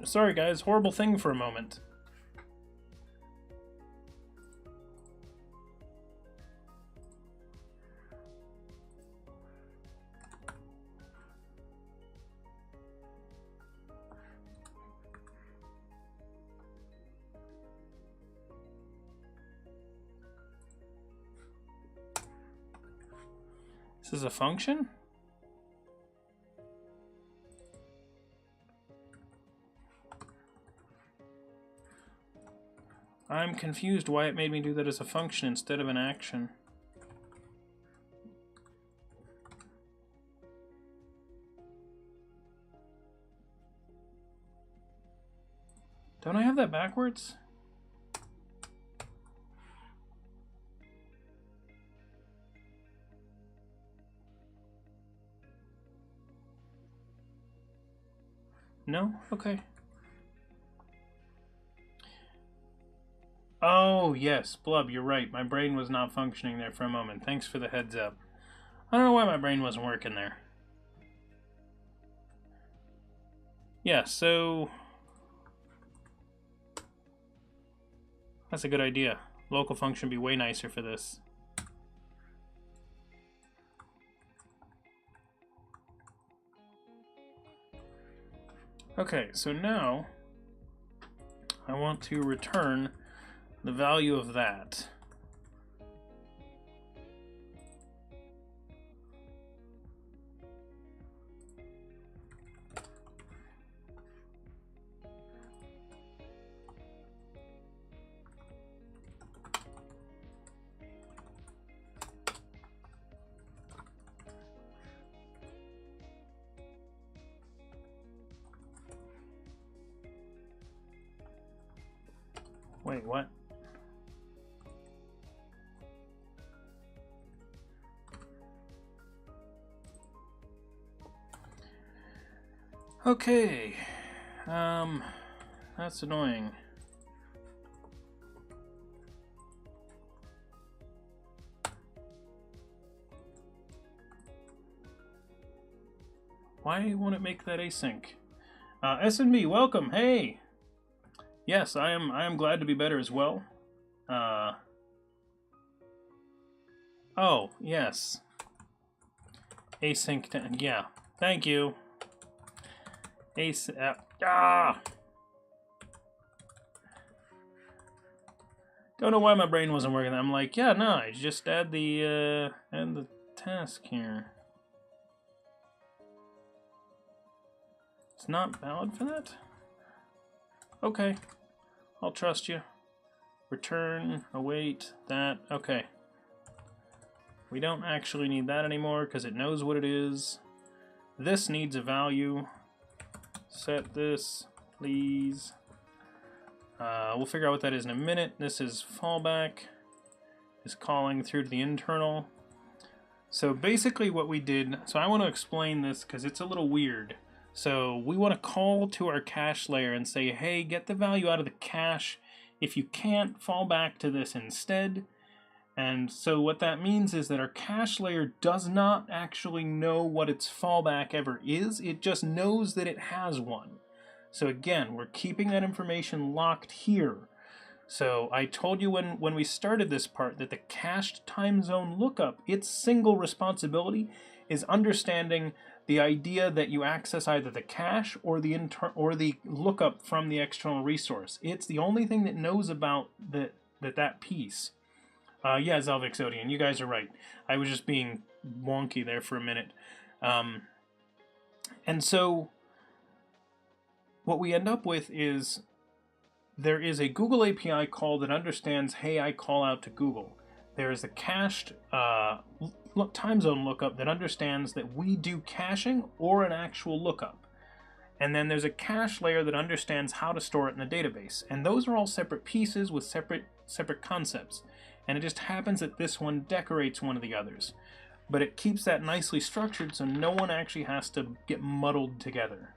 sorry guys, horrible thing for a moment. This is a function? I'm confused why it made me do that as a function instead of an action. Don't I have that backwards? No? Okay. Oh, yes, Blub, you're right. My brain was not functioning there for a moment. Thanks for the heads up. I don't know why my brain wasn't working there. Yeah, so... that's a good idea. Local function would be way nicer for this. Okay, so now I want to return the value of that. Wait, what? Okay. That's annoying. Why won't it make that async? S&B, welcome. Hey. Yes, I am glad to be better as well. Oh, yes. Async, yeah. Thank you. Don't know why my brain wasn't working. I'm like, yeah, no, I just add the task here. It's not valid for that? Okay. I'll trust you. Return, await, that, okay. We don't actually need that anymore because it knows what it is. This needs a value. Set this, please. We'll figure out what that is in a minute. This is fallback. Is calling through to the internal. So basically what we did, so I want to explain this because it's a little weird. So we want to call to our cache layer and say, hey, get the value out of the cache. If you can't, fall back to this instead. And so what that means is that our cache layer does not actually know what its fallback ever is. It just knows that it has one. So again, we're keeping that information locked here. So I told you when we started this part that the cached time zone lookup, its single responsibility is understanding the idea that you access either the cache or the lookup from the external resource. It's the only thing that knows about that piece. Yeah, Zelvixodian, you guys are right. I was just being wonky there for a minute. And so what we end up with is there is a Google API call that understands, hey, I call out to Google. There is a cached time zone lookup that understands that we do caching or an actual lookup. And then there's a cache layer that understands how to store it in the database. And those are all separate pieces with separate concepts. And it just happens that this one decorates one of the others. But it keeps that nicely structured so no one actually has to get muddled together.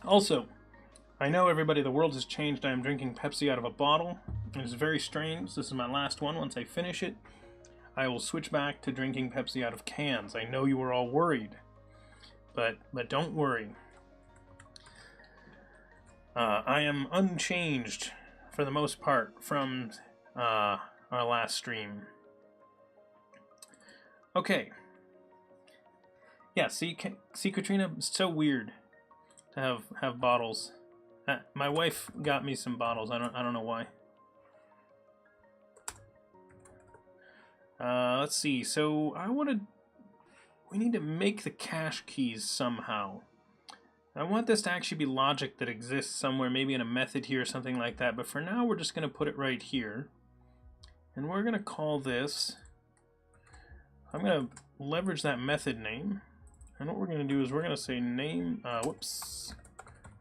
Also, I know everybody, the world has changed. I am drinking Pepsi out of a bottle. It is very strange. This is my last one. Once I finish it, I will switch back to drinking Pepsi out of cans. I know you were all worried, but don't worry. I am unchanged for the most part from our last stream. Okay. Yeah, see Katrina, it's so weird to have bottles. My wife got me some bottles. I don't know why. Let's see. So we need to make the cache keys somehow. I want this to actually be logic that exists somewhere, maybe in a method here or something like that. But for now, we're just going to put it right here, and we're going to call this. I'm going to leverage that method name, and what we're going to do is we're going to say name.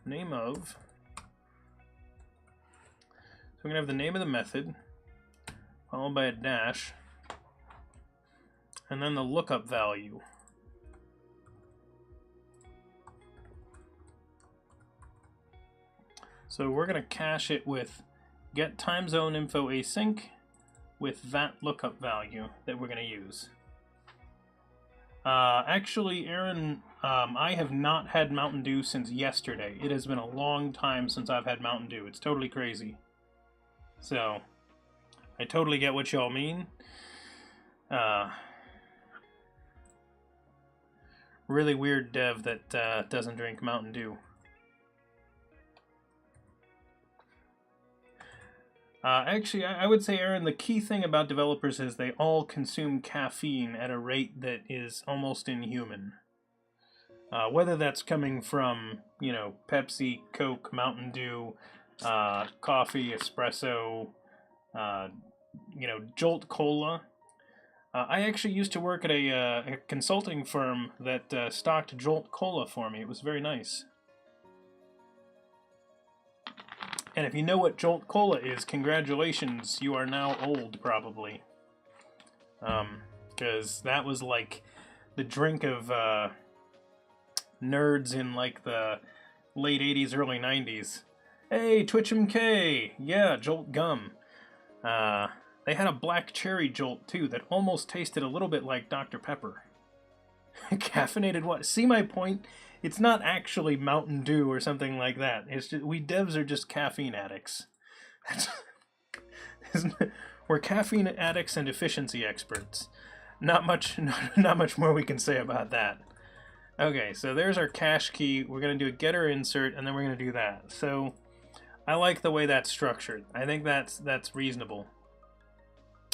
Name of. So we're going to have the name of the method, followed by a dash, and then the lookup value. So we're going to cache it with get time zone info async with that lookup value that we're going to use. Actually, Aaron, I have not had Mountain Dew since yesterday. It has been a long time since I've had Mountain Dew. It's totally crazy. So, I totally get what y'all mean. Really weird dev that doesn't drink Mountain Dew. Actually, I would say, Aaron, the key thing about developers is they all consume caffeine at a rate that is almost inhuman. Whether that's coming from, Pepsi, Coke, Mountain Dew, coffee, espresso, Jolt Cola. I actually used to work at a consulting firm that stocked Jolt Cola for me. It was very nice. And if you know what Jolt Cola is, congratulations, you are now old, probably. Because that was like the drink of nerds in like the late 80s, early 90s. Hey, Twitch yeah, Jolt gum. They had a black cherry Jolt, too, that almost tasted a little bit like Dr. Pepper. Caffeinated what? See my point? It's not actually Mountain Dew or something like that. It's just, we devs are just caffeine addicts. We're caffeine addicts and efficiency experts. Not much more we can say about that. Okay, so there's our cache key. We're going to do a getter insert, and then we're going to do that. So I like the way that's structured. I think that's reasonable.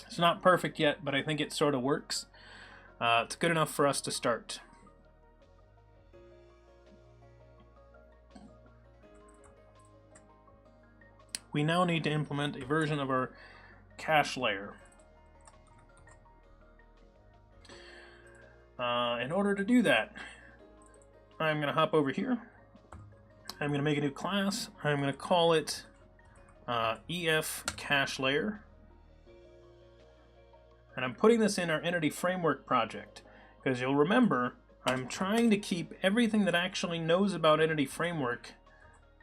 It's not perfect yet, but I think it sort of works. It's good enough for us to start. We now need to implement a version of our cache layer. In order to do that, I'm going to hop over here. I'm going to make a new class. I'm going to call it EF cache layer. And I'm putting this in our Entity Framework project, because you'll remember I'm trying to keep everything that actually knows about Entity Framework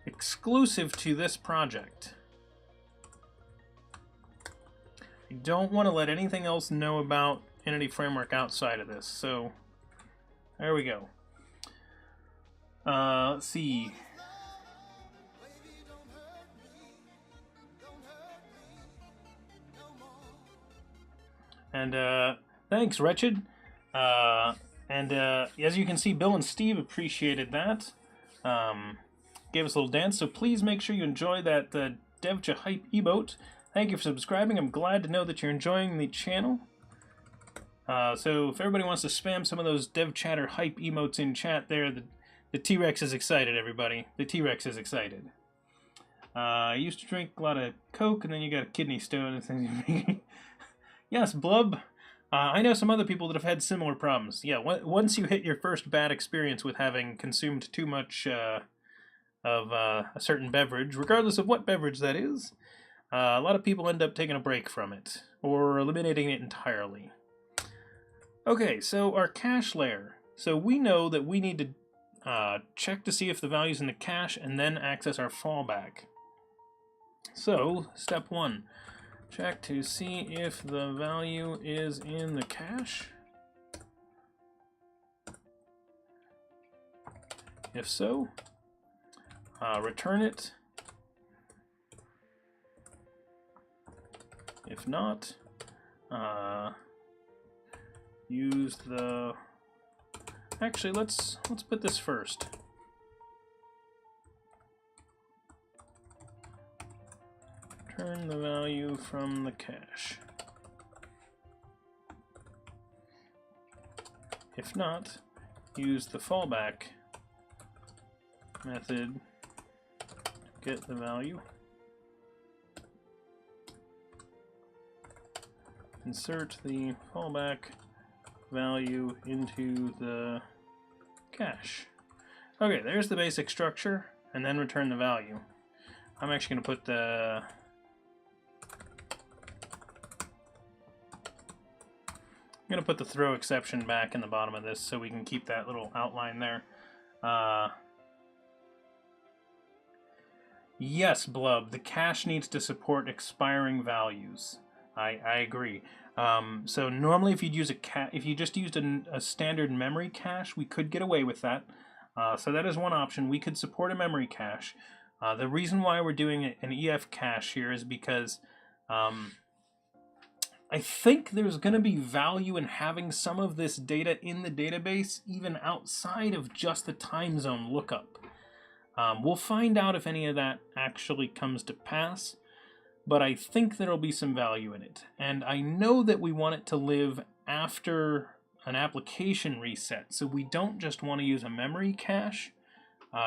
exclusive to this project. I don't want to let anything else know about Entity Framework outside of this, so there we go. Let's see. And thanks, Wretched. As you can see, Bill and Steve appreciated that. Gave us a little dance, so please make sure you enjoy that DevChatter hype emote. Thank you for subscribing. I'm glad to know that you're enjoying the channel. So if everybody wants to spam some of those DevChatter hype emotes in chat there, the T-Rex is excited, everybody. The T-Rex is excited. I used to drink a lot of Coke, and then you got a kidney stone. Yes, Blub. I know some other people that have had similar problems. Yeah, once you hit your first bad experience with having consumed too much of a certain beverage, regardless of what beverage that is, a lot of people end up taking a break from it, or eliminating it entirely. Okay, so our cache layer. So we know that we need to check to see if the value's in the cache, and then access our fallback. So, step 1. Check to see if the value is in the cache. If so, return it. If not, use the... Actually, let's put this first. Return the value from the cache. If not, use the fallback method to get the value. Insert the fallback value into the cache. Okay, there's the basic structure, and then return the value. I'm actually going to put the... I'm going to put the throw exception back in the bottom of this so we can keep that little outline there. Yes, Blub, the cache needs to support expiring values. I agree. So normally if you just used a standard memory cache, we could get away with that. So that is one option. We could support a memory cache. The reason why we're doing an EF cache here is because I think there's going to be value in having some of this data in the database even outside of just the time zone lookup. We'll find out if any of that actually comes to pass, but I think there'll be some value in it. And I know that we want it to live after an application reset, so we don't just want to use a memory cache,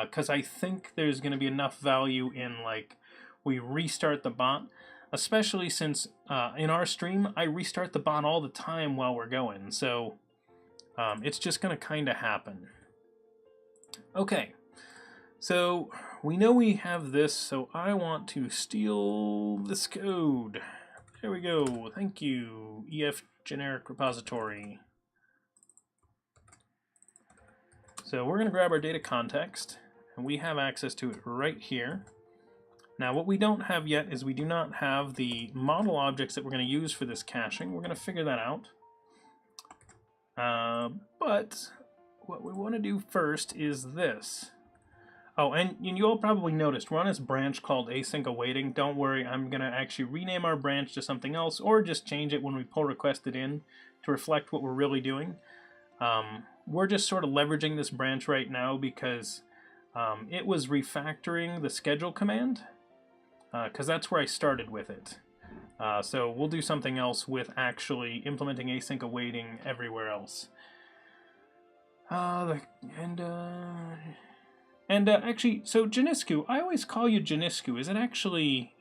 because I think there's going to be enough value in, like, we restart the bot. Especially since in our stream, I restart the bot all the time while we're going, so it's just going to kind of happen. Okay, so we know we have this, so I want to steal this code. There we go, thank you, EF generic repository. So we're going to grab our data context, and we have access to it right here. Now what we don't have yet is we do not have the model objects that we're going to use for this caching. We're going to figure that out. But what we want to do first is this. Oh, and you all probably noticed we're on this branch called async awaiting. Don't worry, I'm going to actually rename our branch to something else, or just change it when we pull requested in to reflect what we're really doing. We're just sort of leveraging this branch right now because it was refactoring the schedule command. Because that's where I started with it. So we'll do something else with actually implementing async awaiting everywhere else. And actually, so Janiscu, I always call you Janiscu. Is it actually,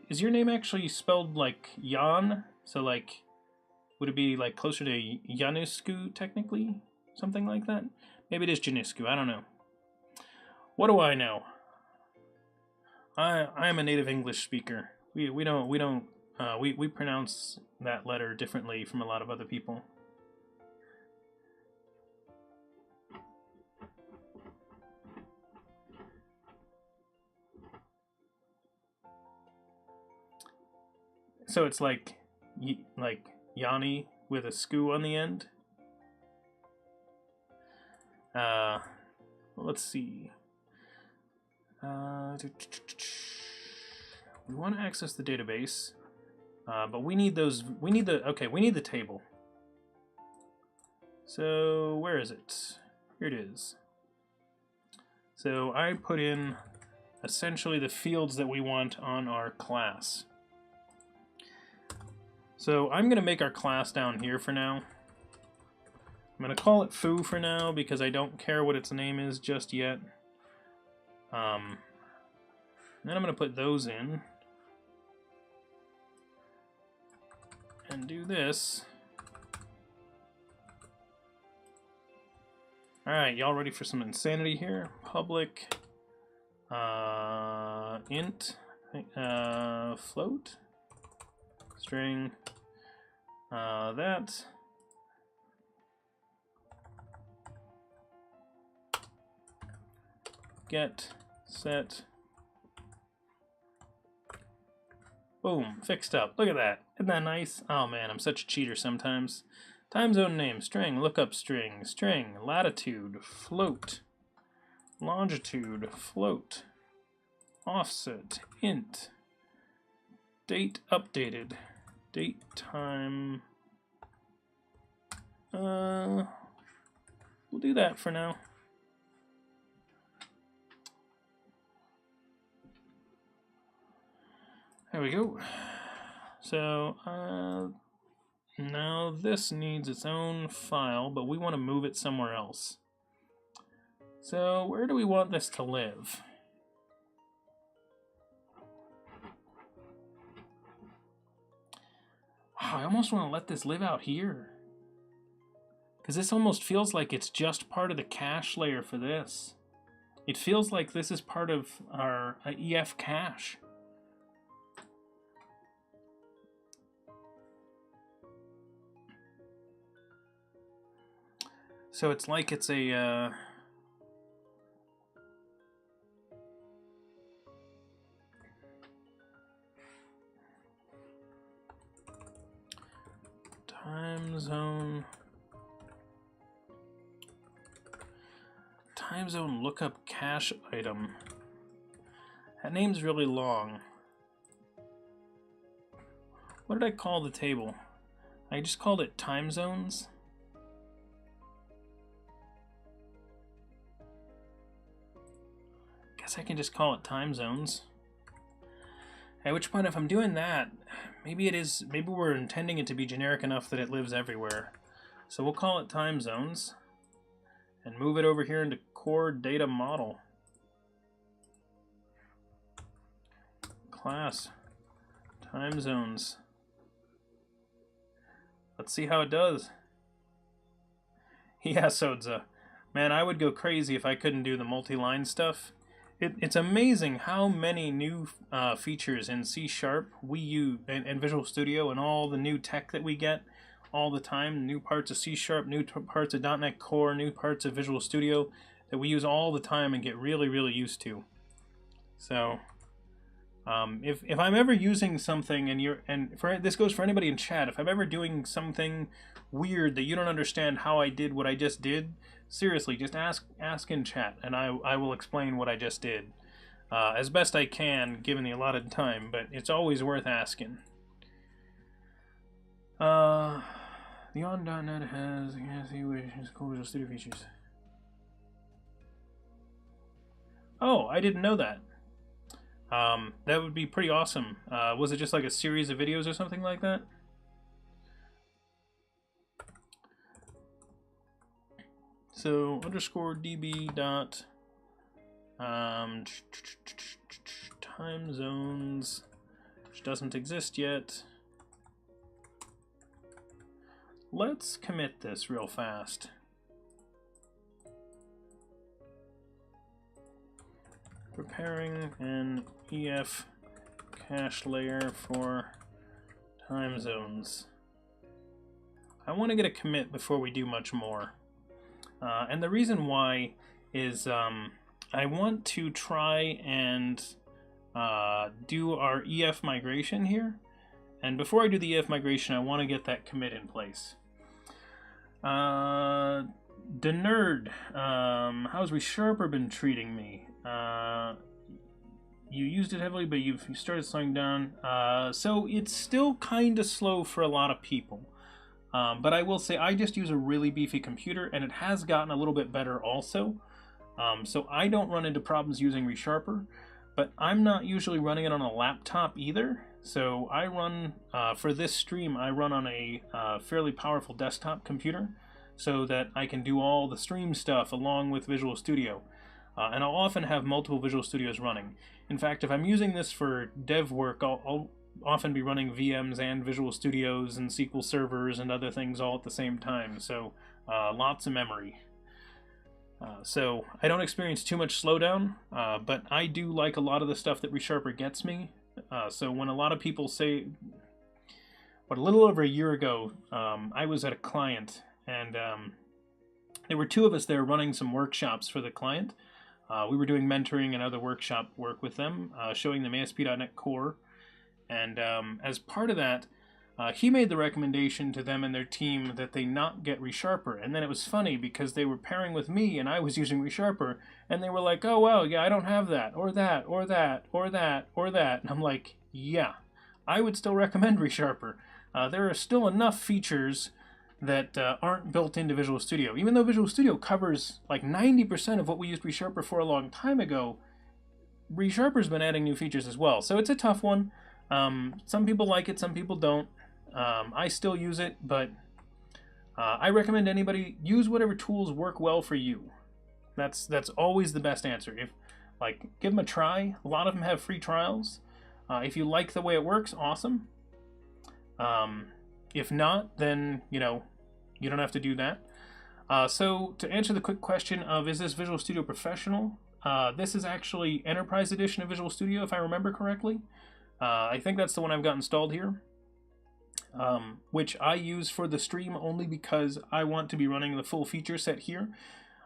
is your name actually spelled like Jan? So like, would it be like closer to Janiscu technically? Something like that? Maybe it is Janiscu, I don't know. What do I know? I am a native English speaker. We pronounce that letter differently from a lot of other people. So it's like Yanni with a sku on the end. Let's see. We want to access the database, but we need those. We need the table. So where is it? Here it is. So I put in essentially the fields that we want on our class. So I'm going to make our class down here for now. I'm going to call it foo for now because I don't care what its name is just yet. Then I'm going to put those in. And do this. Alright, y'all ready for some insanity here? Public int float string that get set. Boom, fixed up. Look at that. Isn't that nice? Oh man, I'm such a cheater sometimes. Time zone name, string, lookup string, string, latitude, float, longitude, float, offset, int, date updated, date time. We'll do that for now. There we go. So now this needs its own file, but we want to move it somewhere else. So where do we want this to live? Wow, I almost want to let this live out here. Because this almost feels like it's just part of the cache layer for this. It feels like this is part of our EF cache. So it's like it's a time zone lookup cache item. That name's really long. What did I call the table? I just called it time zones. Guess I can just call it time zones. At which point, if I'm doing that, maybe we're intending it to be generic enough that it lives everywhere. So we'll call it time zones and move it over here into core data model. Class time zones. Let's see how it does. Yeah, Sodza. Man, I would go crazy if I couldn't do the multi-line stuff. It's amazing how many new features in C# we use, and Visual Studio, and all the new tech that we get all the time. New parts of C#, new parts of .NET Core, new parts of Visual Studio that we use all the time and get really, really used to. So, if I'm ever using something, this goes for anybody in chat, if I'm ever doing something weird that you don't understand how I did what I just did, seriously, just ask in chat, and I will explain what I just did as best I can, given the allotted time. But it's always worth asking. The on.NET has cool Visual Studio features. Oh, I didn't know that. That would be pretty awesome. Was it just like a series of videos or something like that? So _db dot Time zones, which doesn't exist yet. Let's commit this real fast. Preparing an EF cache layer for time zones. I want to get a commit before we do much more. And the reason why is I want to try and do our EF migration here. And before I do the EF migration, I want to get that commit in place. The nerd, how's ReSharper been treating me? You used it heavily, but you started slowing down. So it's still kind of slow for a lot of people. But I will say I just use a really beefy computer, and it has gotten a little bit better also. So I don't run into problems using ReSharper, but I'm not usually running it on a laptop either. So I run, for this stream, I run on a fairly powerful desktop computer so that I can do all the stream stuff along with Visual Studio. And I'll often have multiple Visual Studios running. In fact, if I'm using this for dev work, I'll often be running VMs and Visual Studios and SQL servers and other things all at the same time. So lots of memory. So I don't experience too much slowdown, but I do like a lot of the stuff that ReSharper gets me. So when a lot of people say, a little over a year ago, I was at a client, and there were two of us there running some workshops for the client. We were doing mentoring and other workshop work with them, showing them ASP.NET Core, and as part of that, he made the recommendation to them and their team that they not get ReSharper. And then it was funny because they were pairing with me and I was using ReSharper, and they were like, oh well, yeah, I don't have that, or that, or that, or that, or that. And I'm like, yeah, I would still recommend ReSharper. There are still enough features that aren't built into Visual Studio. Even though Visual Studio covers like 90% of what we used ReSharper for a long time ago, ReSharper's been adding new features as well. So it's a tough one. Some people like it, some people don't. I still use it, but I recommend anybody use whatever tools work well for you. That's always the best answer. Give them a try. A lot of them have free trials. If you like the way it works, awesome. If not, then you don't have to do that. So to answer the quick question of is this Visual Studio Professional, this is actually Enterprise Edition of Visual Studio, if I remember correctly. I think that's the one I've got installed here. Which I use for the stream only because I want to be running the full feature set here.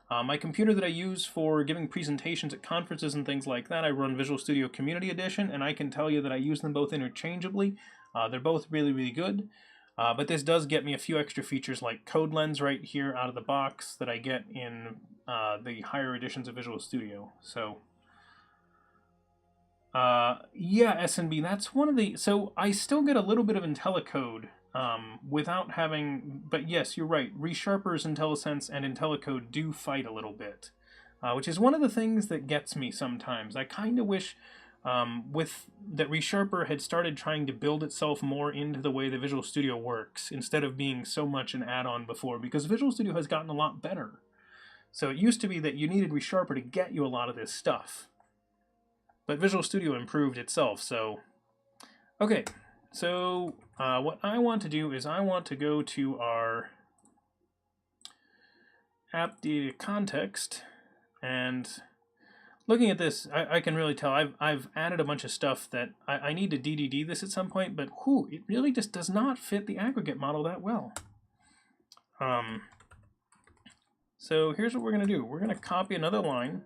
My computer that I use for giving presentations at conferences and things like that, I run Visual Studio Community Edition, and I can tell you that I use them both interchangeably. They're both really, really good. But this does get me a few extra features like Code Lens right here out of the box that I get in the higher editions of Visual Studio. So yeah, SNB, that's one of the... So I still get a little bit of IntelliCode without having... But yes, you're right. ReSharper's IntelliSense and IntelliCode do fight a little bit, which is one of the things that gets me sometimes. I kind of wish that ReSharper had started trying to build itself more into the way the Visual Studio works instead of being so much an add-on before, because Visual Studio has gotten a lot better. So it used to be that you needed ReSharper to get you a lot of this stuff. But Visual Studio improved itself, so... Okay, so what I want to do is I want to go to our app data context, and looking at this, I can really tell I've added a bunch of stuff that I need to DDD this at some point, but whew, it really just does not fit the aggregate model that well. So here's what we're going to do. We're going to copy another line.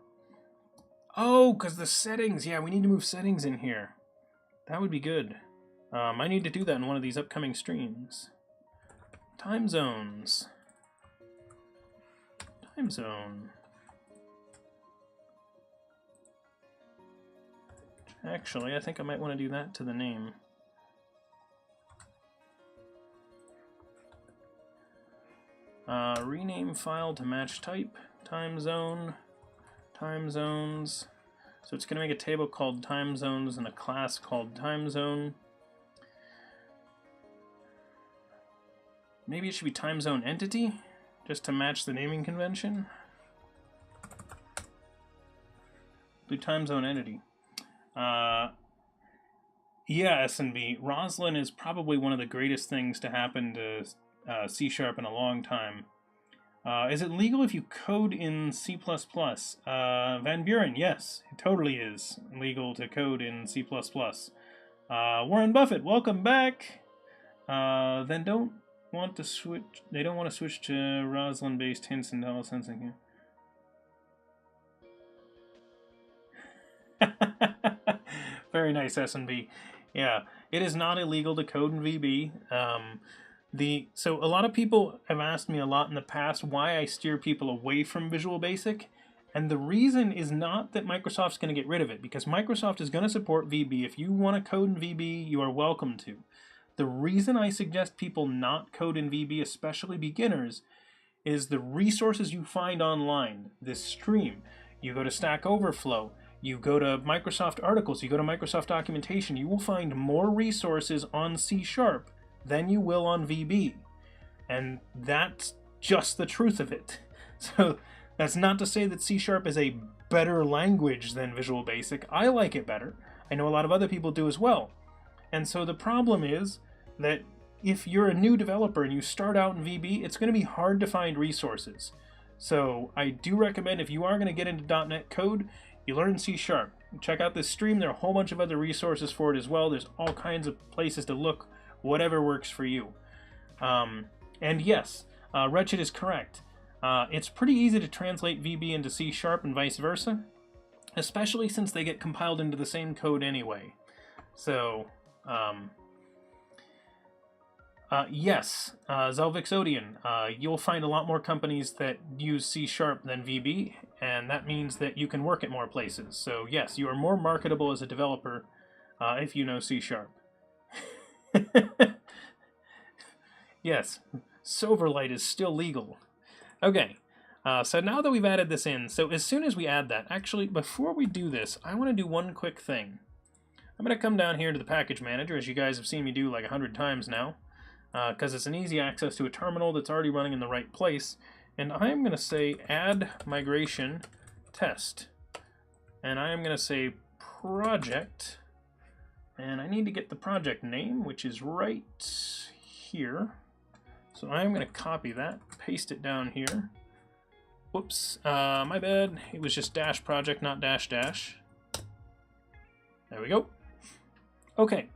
Oh, because the settings. Yeah, we need to move settings in here. That would be good. I need to do that in one of these upcoming streams. Time zones. Time zone. Actually, I think I might want to do that to the name. Rename file to match type. Time zone. Time zones. So it's going to make a table called time zones and a class called time zone. Maybe it should be time zone entity, just to match the naming convention. The time zone entity. Yeah, S&B. Roslyn is probably one of the greatest things to happen to C# in a long time. Is it legal if you code in C++? Van Buren, yes, it totally is legal to code in C++. Warren Buffett, welcome back. Then don't want to switch. They don't want to switch to Roslyn-based hints and all sensing. Very nice, S&B. Yeah, it is not illegal to code in VB. So a lot of people have asked me a lot in the past why I steer people away from Visual Basic, and the reason is not that Microsoft's going to get rid of it, because Microsoft is going to support VB. If you want to code in VB, you are welcome to. The reason I suggest people not code in VB, especially beginners, is the resources you find online. This stream, you go to Stack Overflow, you go to Microsoft articles, you go to Microsoft documentation, you will find more resources on C# than you will on VB. And that's just the truth of it. So that's not to say that C# is a better language than Visual Basic. I like it better. I know a lot of other people do as well. And so the problem is that if you're a new developer and you start out in VB, it's going to be hard to find resources. So I do recommend, if you are going to get into .NET code, you learn C#. Check out this stream. There are a whole bunch of other resources for it as well. There's all kinds of places to look, whatever works for you. And yes, Wretched is correct. It's pretty easy to translate VB into C# and vice versa, especially since they get compiled into the same code anyway. So, yes, Zelvixodian, you'll find a lot more companies that use C# than VB, and that means that you can work at more places. So yes, you are more marketable as a developer if you know C#. Yes, Silverlight is still legal. Okay, so now that we've added this in, so as soon as we add that, actually, before we do this, I want to do one quick thing. I'm going to come down here to the package manager, as you guys have seen me do like 100 times now, because it's an easy access to a terminal that's already running in the right place, and I'm going to say add migration test, and I'm going to say project, and I need to get the project name, which is right here. So I'm going to copy that, paste it down here. Whoops, my bad. It was just dash project, not dash dash. There we go. Okay.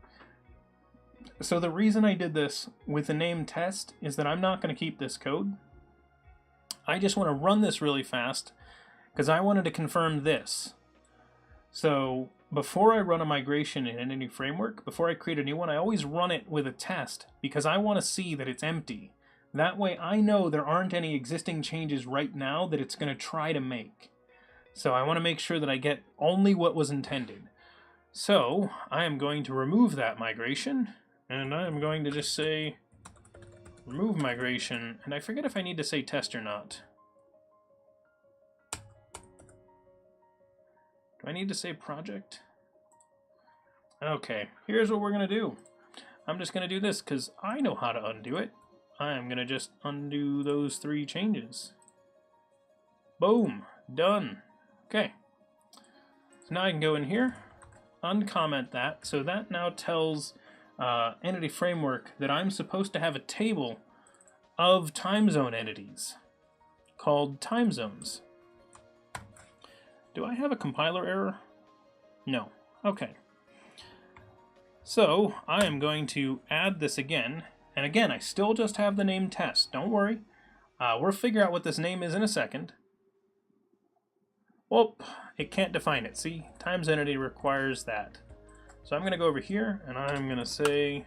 So the reason I did this with the name test is that I'm not going to keep this code. I just want to run this really fast because I wanted to confirm this. So before I run a migration in any framework, before I create a new one, I always run it with a test because I want to see that it's empty. That way I know there aren't any existing changes right now that it's going to try to make. So I want to make sure that I get only what was intended. So I am going to remove that migration, and I am going to just say remove migration, and I forget if I need to say test or not. Do I need to say project? Okay, here's what we're going to do. I'm just going to do this because I know how to undo it. I am going to just undo those 3 changes. Boom, done. Okay, so now I can go in here, uncomment that, so that now tells Entity Framework that I'm supposed to have a table of time zone entities called time zones. Do I have a compiler error? No. Okay. So I am going to add this again, and again, I still just have the name test. Don't worry. We'll figure out what this name is in a second. Well, it can't define it. See, times entity requires that. So I'm going to go over here, and I'm going to say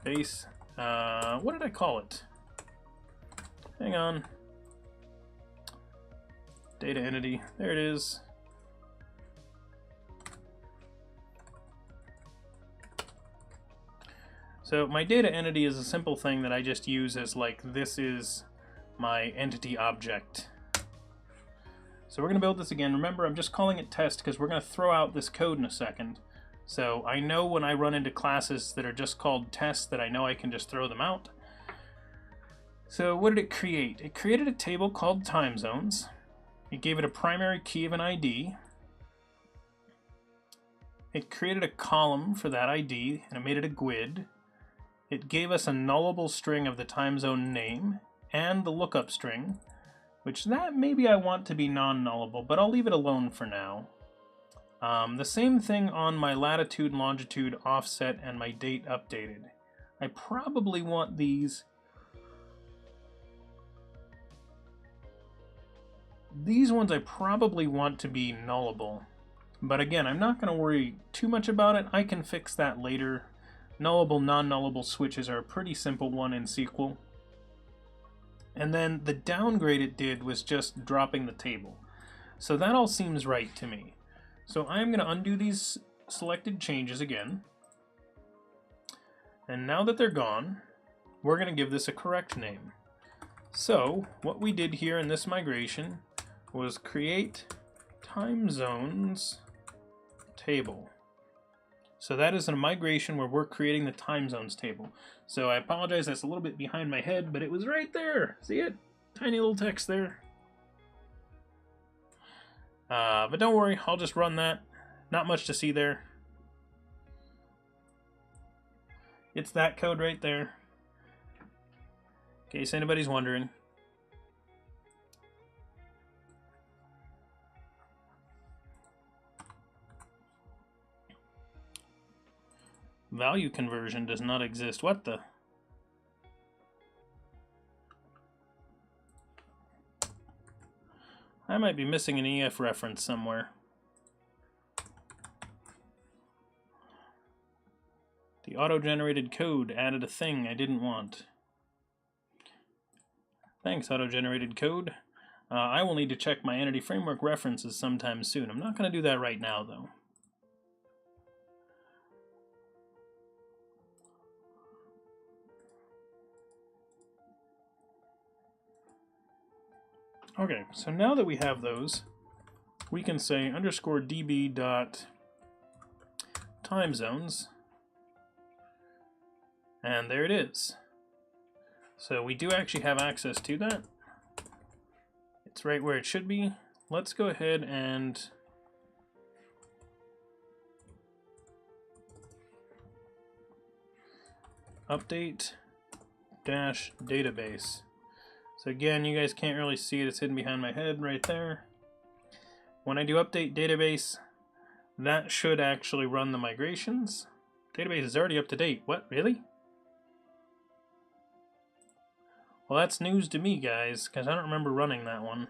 base. What did I call it? Hang on. Data entity. There it is. So my data entity is a simple thing that I just use as like, this is my entity object. So we're going to build this again. Remember, I'm just calling it test because we're going to throw out this code in a second. So I know when I run into classes that are just called tests that I know I can just throw them out. So what did it create? It created a table called time zones. It gave it a primary key of an ID. It created a column for that ID, and it made it a GUID. It gave us a nullable string of the time zone name, and the lookup string, which that maybe I want to be non-nullable, but I'll leave it alone for now. The same thing on my latitude, longitude, offset, and my date updated. I probably want these. These ones I probably want to be nullable. But again, I'm not going to worry too much about it. I can fix that later. Nullable, non-nullable switches are a pretty simple one in SQL. And then the downgrade it did was just dropping the table. So that all seems right to me. So I'm going to undo these selected changes again. And now that they're gone, we're going to give this a correct name. So what we did here in this migration was create time zones table. So that is a migration where we're creating the time zones table. So I apologize, that's a little bit behind my head, but it was right there. See it? Tiny little text there. But don't worry, I'll just run that. Not much to see there. It's that code right there, in case anybody's wondering. Value conversion does not exist. What the? I might be missing an EF reference somewhere. The auto-generated code added a thing I didn't want. Thanks, auto-generated code. I will need to check my Entity Framework references sometime soon. I'm not going to do that right now, though. Okay, so now that we have those, we can say underscore db dot time zones, and there it is. So we do actually have access to that. It's right where it should be. Let's go ahead and update dash database. So again, you guys can't really see it. It's hidden behind my head right there. When I do update database, that should actually run the migrations. Database is already up to date. What, really? Well, that's news to me, guys, because I don't remember running that one.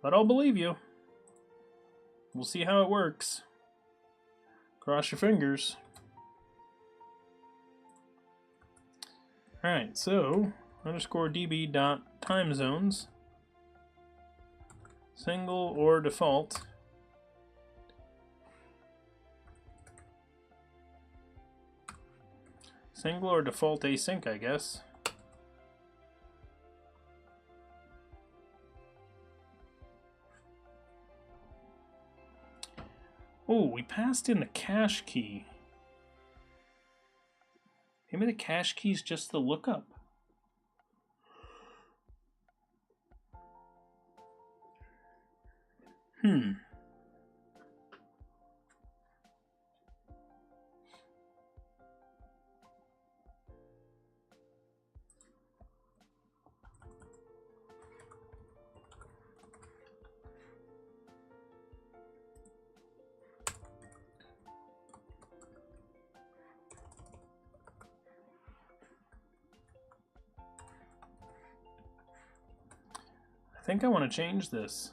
But I'll believe you. We'll see how it works. Cross your fingers. Alright, so underscore db dot time zones, single or default. Single or default async, I guess. Oh, we passed in the cache key. Maybe the cache key is just the lookup. I think I want to change this.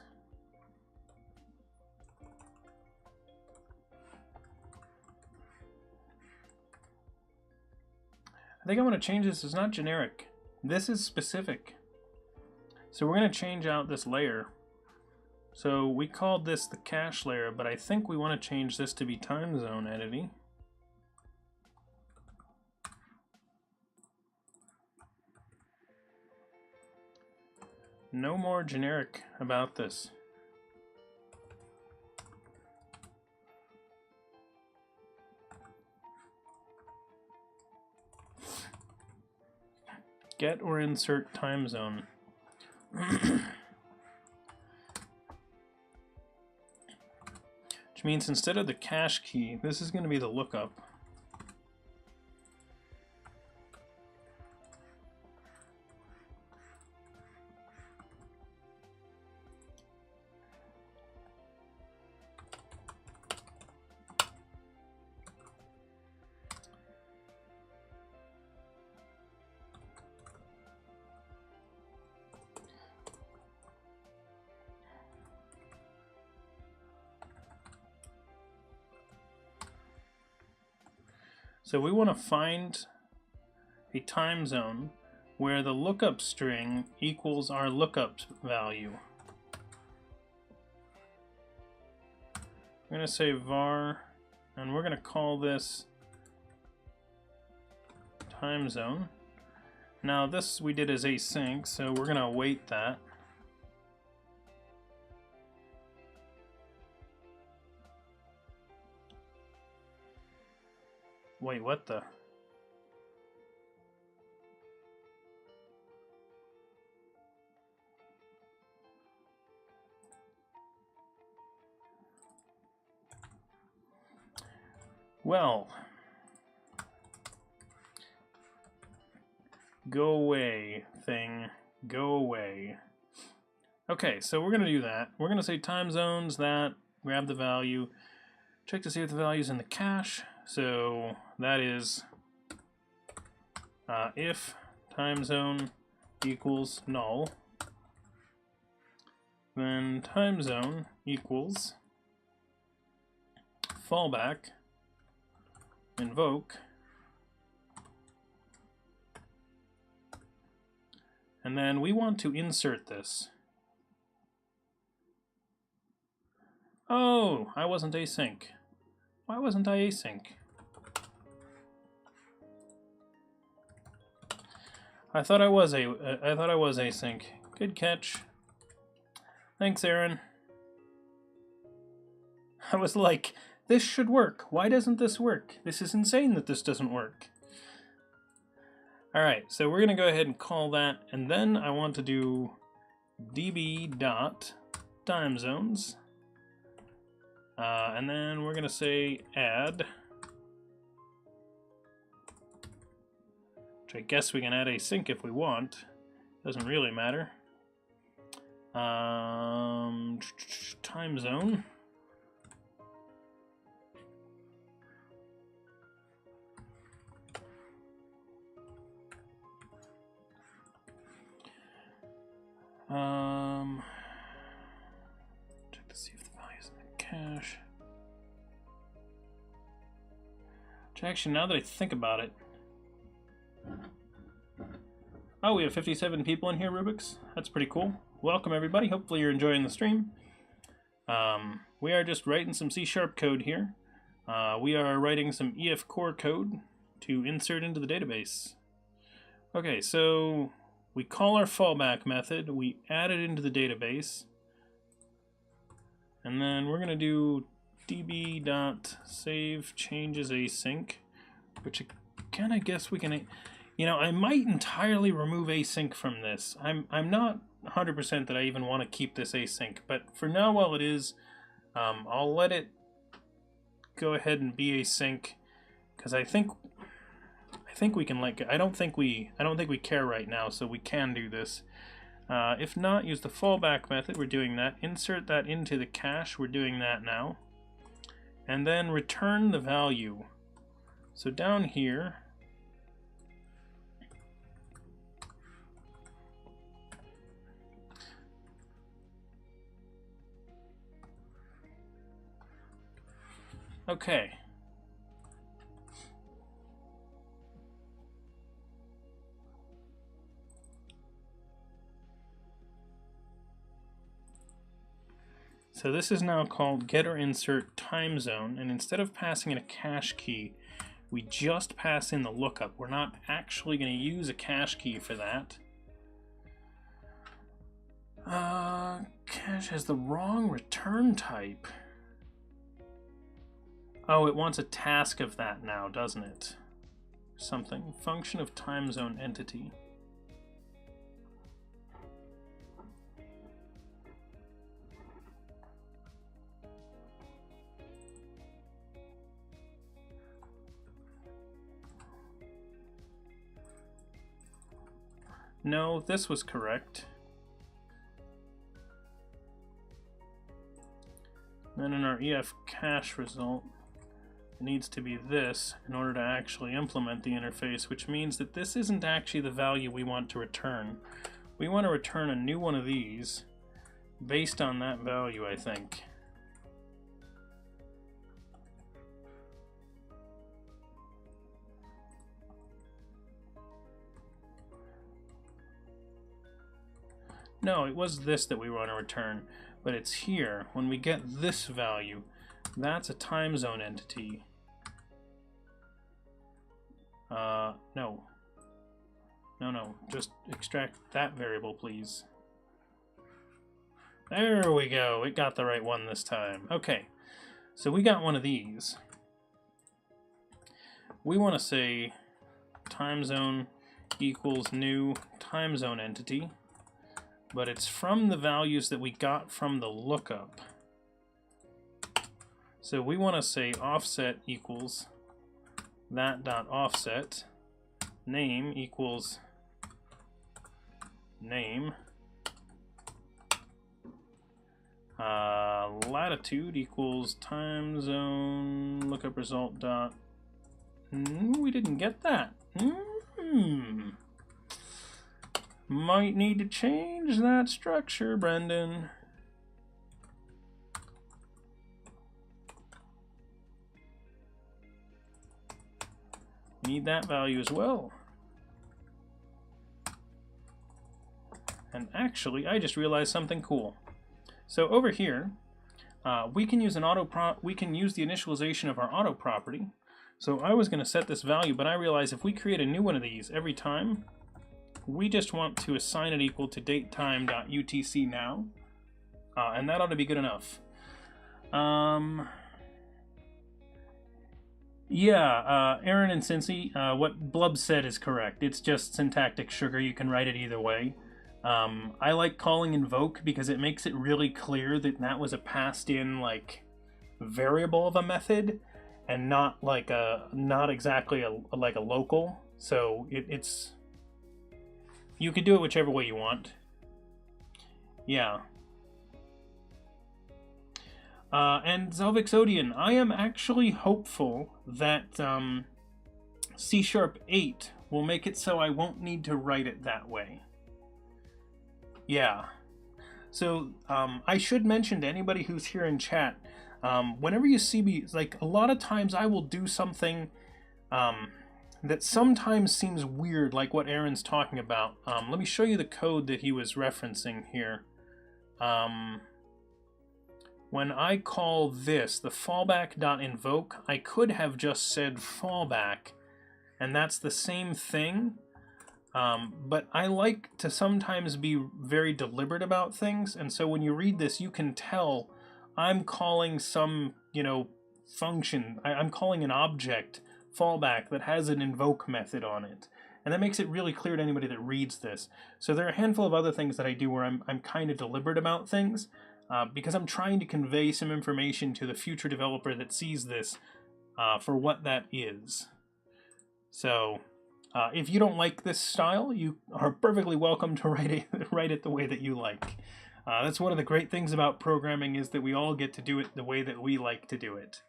I think I want to change this. It's not generic. This is specific. So we're going to change out this layer. So we called this the cache layer, but I think we want to change this to be time zone entity. No more generic about this. Get or insert time zone. Which means instead of the cache key, this is going to be the lookup. So we want to find a time zone where the lookup string equals our lookup value. I'm going to say var, and we're going to call this time zone. Now this we did as async, so we're going to await that. Wait, what the? Well, go away thing, go away. Okay, so we're going to do that. We're going to say time zones that, grab the value, check to see if the value's in the cache. So that is if time zone equals null, then time zone equals fallback invoke, and then we want to insert this. Oh, I wasn't async. Why wasn't I async? I thought I was async. Good catch. Thanks, Aaron. I was like, this should work. Why doesn't this work? This is insane that this doesn't work. Alright, so we're going to go ahead and call that, and then I want to do db.timezones. And then we're going to say add, which I guess we can add async if we want. Doesn't really matter. Time zone. Check to see if the value's in the cache. Actually, now that I think about it, oh, we have 57 people in here, Rubik's. That's pretty cool. Welcome, everybody. Hopefully you're enjoying the stream. We are just writing some C# code here. We are writing some EF core code to insert into the database. Okay, so we call our fallback method, we add it into the database, and then we're going to do db.save changes async, which again I guess we can, you know, I might entirely remove async from this. I'm not 100% that I even want to keep this async, but for now while it is, I'll let it go ahead and be async, because I think we can I don't think we care right now, so we can do this. If not, use the fallback method. We're doing that. Insert that into the cache. We're doing that now. And then return the value. So down here, okay. So this is now called getter insert time zone, and instead of passing in a cache key, we just pass in the lookup. We're not actually going to use a cache key for that. Cache has the wrong return type. Oh, it wants a task of that now, doesn't it? Something. Function of time zone entity. No, this was correct. Then in our EF cache result, it needs to be this in order to actually implement the interface, which means that this isn't actually the value we want to return. We want to return a new one of these based on that value, I think. No, it was this that we want to return, but it's here. When we get this value, that's a time zone entity. No, just extract that variable, please. There we go, it got the right one this time. Okay, so we got one of these. We want to say time zone equals new time zone entity, but it's from the values that we got from the lookup. So we want to say offset equals that dot offset, name equals name, latitude equals time zone lookup result dot. We didn't get that. Might need to change that structure, Brendan. Need that value as well. And actually, I just realized something cool. So over here, we can use we can use the initialization of our auto property. So I was going to set this value, but I realized if we create a new one of these every time, we just want to assign it equal to datetime.utc now, and that ought to be good enough. Yeah, Aaron and Cincy, what Blub said is correct. It's just syntactic sugar. You can write it either way. I like calling invoke because it makes it really clear that that was a passed-in like variable of a method, and not like not exactly like a local. So it's you can do it whichever way you want. Yeah. And Zelvixodian, I am actually hopeful that C# 8 will make it so I won't need to write it that way. Yeah. So I should mention to anybody who's here in chat, whenever you see me, like a lot of times I will do something that sometimes seems weird, like what Aaron's talking about. Let me show you the code that he was referencing here. When I call this the fallback.invoke, I could have just said fallback, and that's the same thing. But I like to sometimes be very deliberate about things, and so when you read this, you can tell I'm calling some, function. I'm calling an object fallback that has an invoke method on it. And that makes it really clear to anybody that reads this. So there are a handful of other things that I do where I'm kind of deliberate about things, because I'm trying to convey some information to the future developer that sees this for what that is. So if you don't like this style, you are perfectly welcome to write it the way that you like. That's one of the great things about programming, is that we all get to do it the way that we like to do it.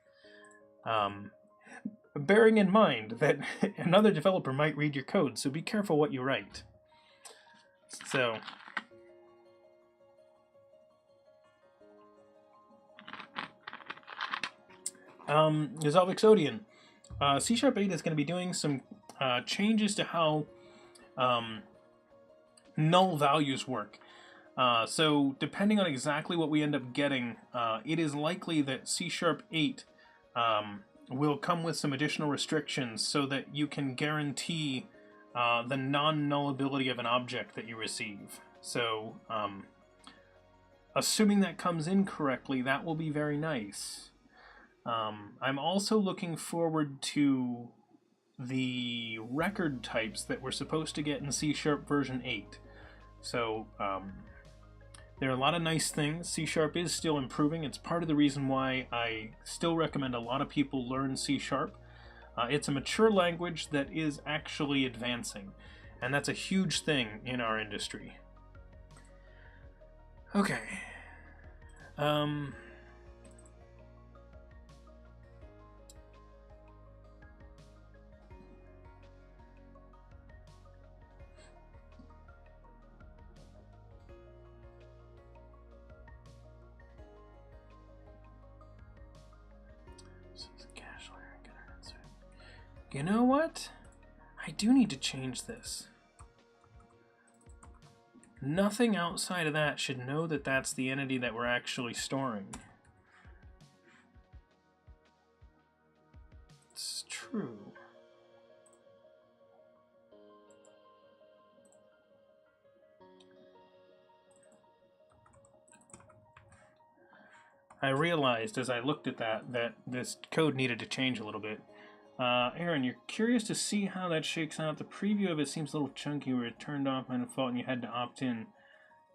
Bearing in mind that another developer might read your code, so be careful what you write. So Zelvixodian, C# 8 is going to be doing some changes to how null values work. So depending on exactly what we end up getting, it is likely that C# 8 will come with some additional restrictions so that you can guarantee the non-nullability of an object that you receive. So assuming that comes in correctly, that will be very nice. I'm also looking forward to the record types that we're supposed to get in C# version 8. So there are a lot of nice things. C# is still improving. It's part of the reason why I still recommend a lot of people learn C#. It's a mature language that is actually advancing. And that's a huge thing in our industry. Okay. You know what? I do need to change this. Nothing outside of that should know that that's the entity that we're actually storing. It's true. I realized as I looked at that this code needed to change a little bit. Aaron, you're curious to see how that shakes out. The preview of it seems a little chunky where it turned off by default and you had to opt in.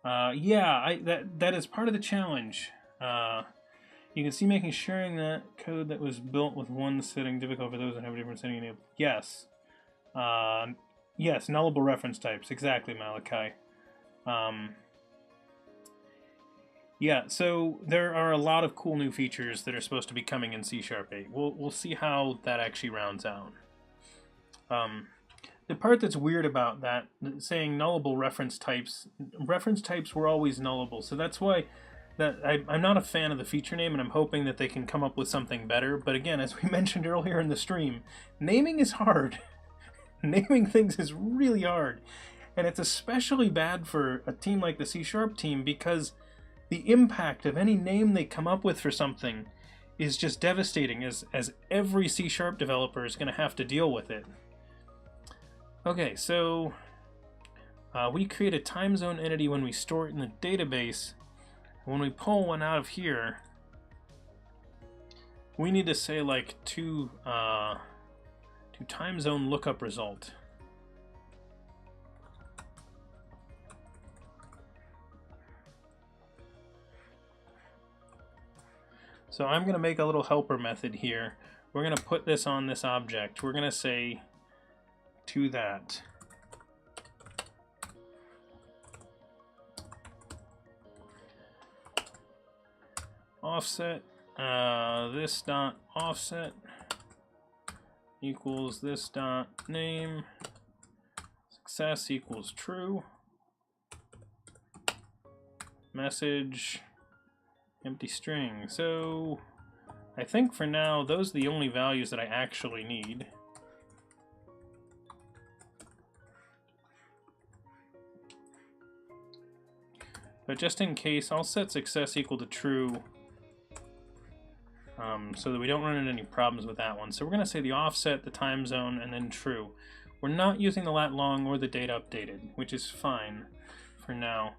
Yeah, that is part of the challenge. You can see making sharing that code that was built with one setting difficult for those that have a different setting enabled. Yes. Yes, nullable reference types. Exactly, Malachi. Yeah, so there are a lot of cool new features that are supposed to be coming in C# 8. We'll see how that actually rounds out. The part that's weird about that, saying nullable reference types were always nullable, so that's why I'm not a fan of the feature name, and I'm hoping that they can come up with something better. But again, as we mentioned earlier in the stream, naming is hard. Naming things is really hard, and it's especially bad for a team like the C# team because the impact of any name they come up with for something is just devastating, as every C# developer is going to have to deal with it. Okay, so we create a time zone entity when we store it in the database. When we pull one out of here, we need to say like to time zone lookup result. So I'm going to make a little helper method here. We're going to put this on this object. We're going to say to that. Offset, this dot offset equals this dot name. Success equals true. Message. Empty string. So I think for now those are the only values that I actually need. But just in case, I'll set success equal to true so that we don't run into any problems with that one. So we're going to say the offset, the time zone, and then true. We're not using the lat long or the date updated, which is fine for now.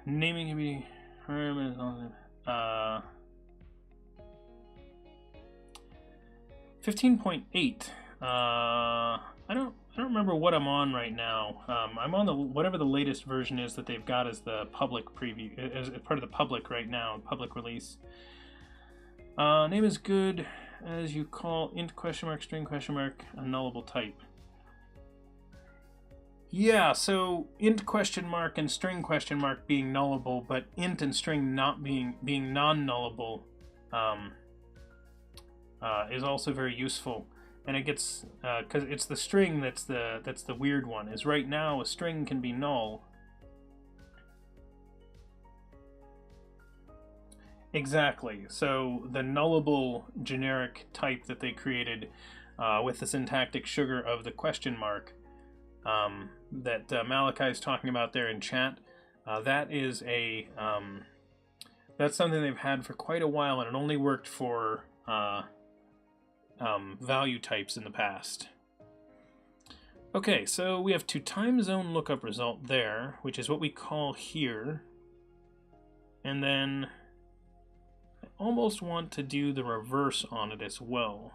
Naming can be 15.8. I don't remember what I'm on right now. I'm on the whatever the latest version is that they've got as the public preview, as part of the public right now, public release. Name is good as you call int question mark string question mark a nullable type. Yeah, so int question mark and string question mark being nullable, but int and string not being non-nullable is also very useful. And it gets because it's the string that's the weird one. Is right now a string can be null. Exactly. So the nullable generic type that they created with the syntactic sugar of the question mark that Malachi is talking about there in chat, that is a that's something they've had for quite a while, and it only worked for value types in the past. Okay, so we have to time zone lookup result there, which is what we call here, and then I almost want to do the reverse on it as well.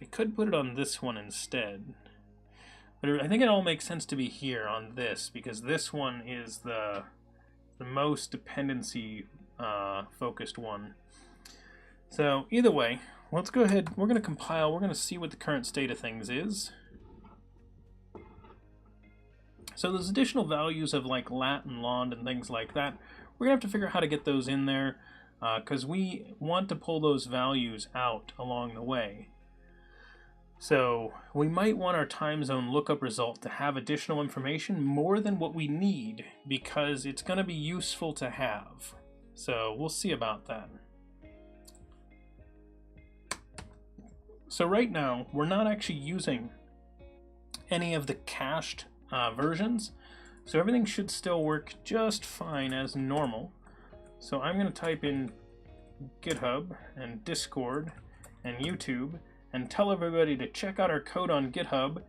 I could put it on this one instead, but I think it all makes sense to be here on this, because this one is the most dependency focused one. So either way, let's go ahead. We're going to compile. We're going to see what the current state of things is. So there's additional values of like lat and lond and things like that. We're going to have to figure out how to get those in there because we want to pull those values out along the way. So we might want our time zone lookup result to have additional information more than what we need because it's going to be useful to have. So we'll see about that. So right now, we're not actually using any of the cached versions, so everything should still work just fine as normal. So I'm going to type in GitHub and Discord and YouTube and tell everybody to check out our code on GitHub.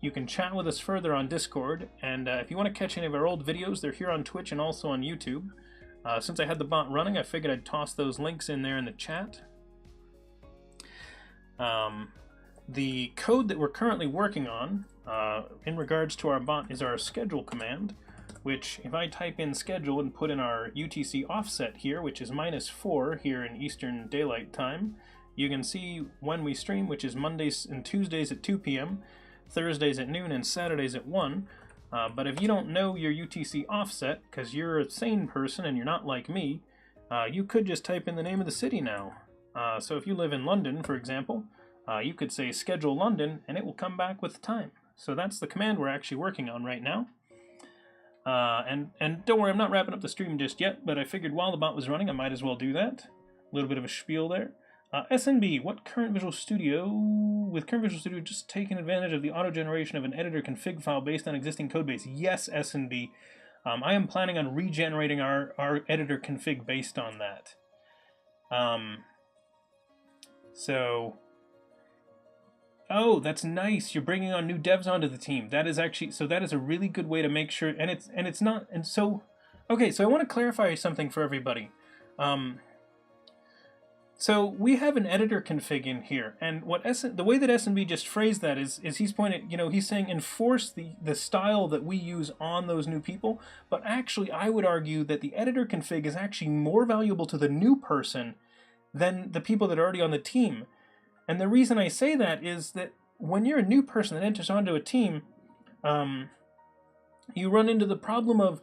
You can chat with us further on Discord, and if you want to catch any of our old videos, they're here on Twitch and also on YouTube. Since I had the bot running, I figured I'd toss those links in there in the chat. The code that we're currently working on in regards to our bot is our schedule command, which if I type in schedule and put in our UTC offset here, which is -4 here in Eastern Daylight Time, you can see when we stream, which is Mondays and Tuesdays at 2 p.m., Thursdays at noon, and Saturdays at 1. But if you don't know your UTC offset, because you're a sane person and you're not like me, you could just type in the name of the city now. So if you live in London, for example, you could say schedule London and it will come back with the time. So that's the command we're actually working on right now. And don't worry, I'm not wrapping up the stream just yet, but I figured while the bot was running, I might as well do that. A little bit of a spiel there. SNB, with current Visual Studio just taking advantage of the auto-generation of an editor config file based on existing codebase? Yes, SNB. I am planning on regenerating our editor config based on that. Oh, that's nice. You're bringing on new devs onto the team. That is actually, so that is a really good way to make sure, okay, so I want to clarify something for everybody. So we have an editor config in here, and the way that SNB just phrased that is he's he's saying enforce the style that we use on those new people, but actually I would argue that the editor config is actually more valuable to the new person than the people that are already on the team. And the reason I say that is that when you're a new person that enters onto a team, you run into the problem of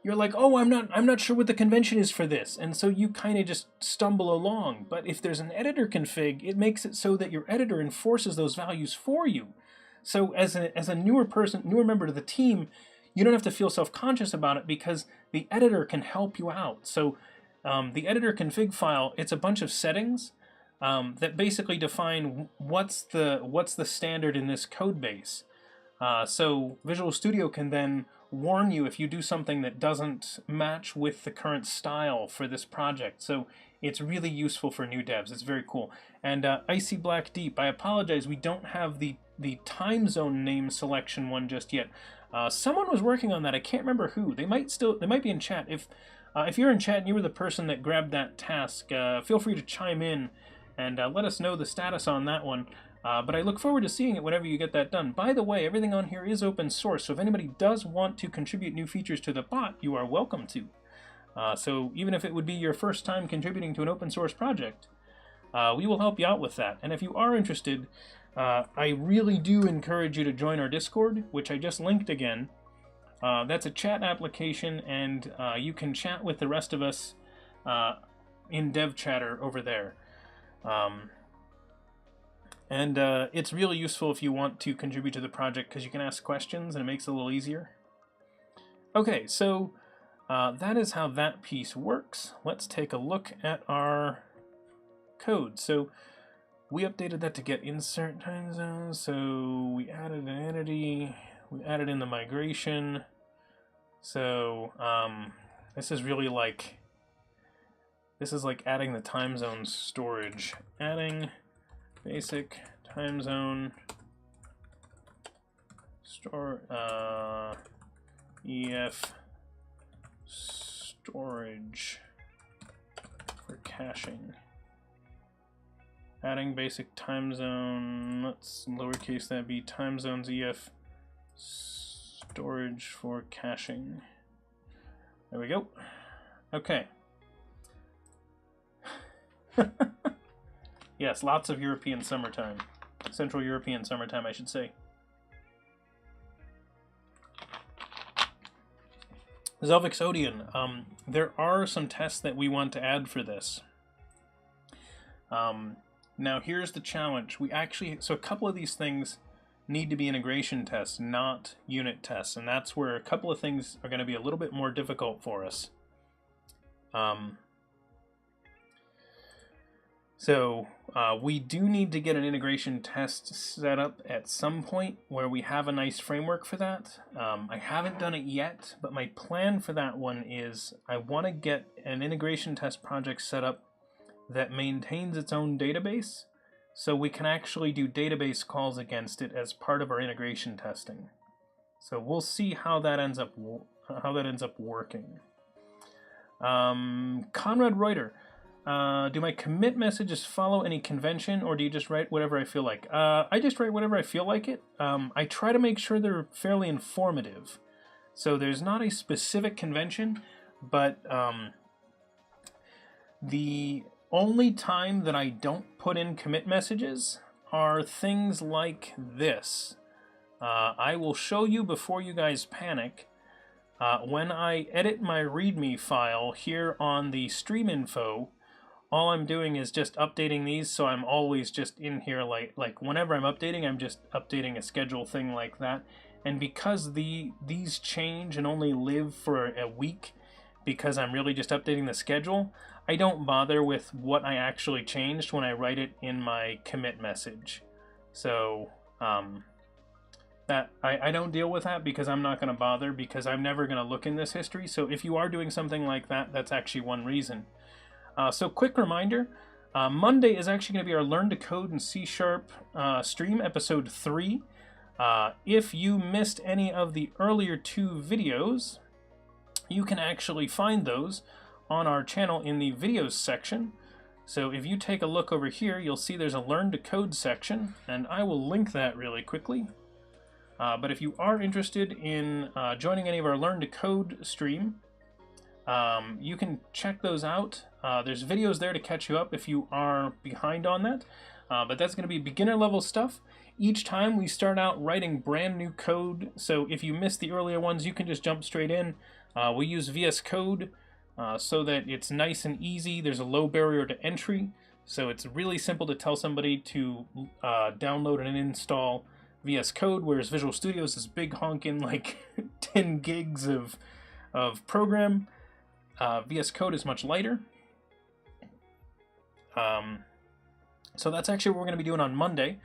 you're like, oh, I'm not sure what the convention is for this, and so you kind of just stumble along. But if there's an editor config, it makes it so that your editor enforces those values for you. So as a newer member to the team, you don't have to feel self-conscious about it because the editor can help you out. So the editor config file, it's a bunch of settings that basically define what's the standard in this code base. So Visual Studio can then warn you if you do something that doesn't match with the current style for this project. So it's really useful for new devs. It's very cool. And Icy Black Deep, I apologize, we don't have the time zone name selection one just yet. Someone was working on that. I can't remember who. They might be in chat. If you're in chat and you were the person that grabbed that task, feel free to chime in and let us know the status on that one. But I look forward to seeing it whenever you get that done. By the way, everything on here is open source, so if anybody does want to contribute new features to the bot, you are welcome to. So even if it would be your first time contributing to an open source project, we will help you out with that. And if you are interested, I really do encourage you to join our Discord, which I just linked again. That's a chat application, and you can chat with the rest of us in DevChatter over there. And it's really useful if you want to contribute to the project because you can ask questions and it makes it a little easier. Okay, so that is how that piece works. Let's take a look at our code. So we updated that to get insert time zones. So we added an entity. We added in the migration. So this is really like adding the time zone storage. Adding basic time zone EF storage for caching. Adding basic time zone, let's lowercase that be time zones EF storage for caching. There we go. Okay. Yes, lots of European summertime. Central European summertime, I should say. Zelvix Odeon, there are some tests that we want to add for this. Now here's the challenge. So a couple of these things need to be integration tests, not unit tests, and that's where a couple of things are going to be a little bit more difficult for us. We do need to get an integration test set up at some point where we have a nice framework for that. I haven't done it yet, but my plan for that one is I want to get an integration test project set up that maintains its own database, so we can actually do database calls against it as part of our integration testing. So we'll see how that ends up working. Conrad Reuter. Do my commit messages follow any convention, or do you just write whatever I feel like? I just write whatever I feel like it. I try to make sure they're fairly informative. So there's not a specific convention, but the only time that I don't put in commit messages are things like this. I will show you before you guys panic. When I edit my README file here on the stream info, all I'm doing is just updating these, so I'm always just in here like whenever I'm updating, I'm just updating a schedule thing like that. And because these change and only live for a week, because I'm really just updating the schedule, I don't bother with what I actually changed when I write it in my commit message. So that I don't deal with that because I'm not going to bother, because I'm never going to look in this history. So if you are doing something like that, that's actually one reason. So quick reminder, Monday is actually going to be our Learn to Code in C# stream, episode 3. If you missed any of the earlier 2 videos, you can actually find those on our channel in the videos section. So if you take a look over here, you'll see there's a Learn to Code section, and I will link that really quickly. But if you are interested in joining any of our Learn to Code stream, you can check those out. There's videos there to catch you up if you are behind on that. But that's going to be beginner level stuff. Each time we start out writing brand new code, so if you missed the earlier ones, you can just jump straight in. We use VS Code so that it's nice and easy. There's a low barrier to entry, so it's really simple to tell somebody to download and install VS Code, whereas Visual Studio is this big honking like 10 gigs of program. VS Code is much lighter. So that's actually what we're going to be doing on Monday.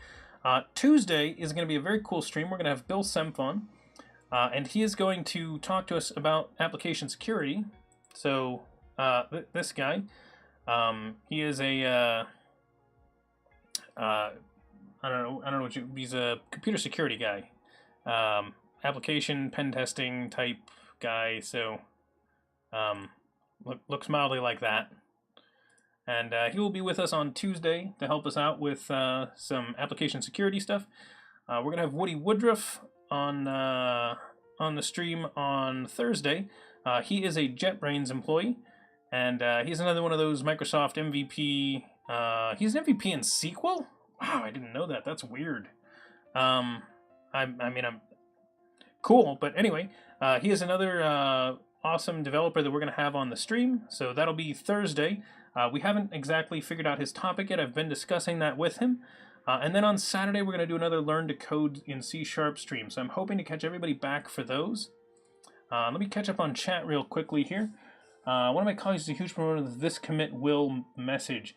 Tuesday is going to be a very cool stream. We're going to have Bill Semp on, and he is going to talk to us about application security. So this guy, he is a I don't know what he's a computer security guy, application pen testing type guy. So looks mildly like that. And he will be with us on Tuesday to help us out with some application security stuff. We're going to have Woody Woodruff on the stream on Thursday. He is a JetBrains employee, and he's another one of those Microsoft MVP. He's an MVP in SQL? Wow, I didn't know that. That's weird. I'm cool, but anyway, he is another awesome developer that we're going to have on the stream, so that'll be Thursday. We haven't exactly figured out his topic yet. I've been discussing that with him. And then on Saturday, we're going to do another Learn to Code in C# stream. So I'm hoping to catch everybody back for those. Let me catch up on chat real quickly here. One of my colleagues is a huge promoter of the this commit will message.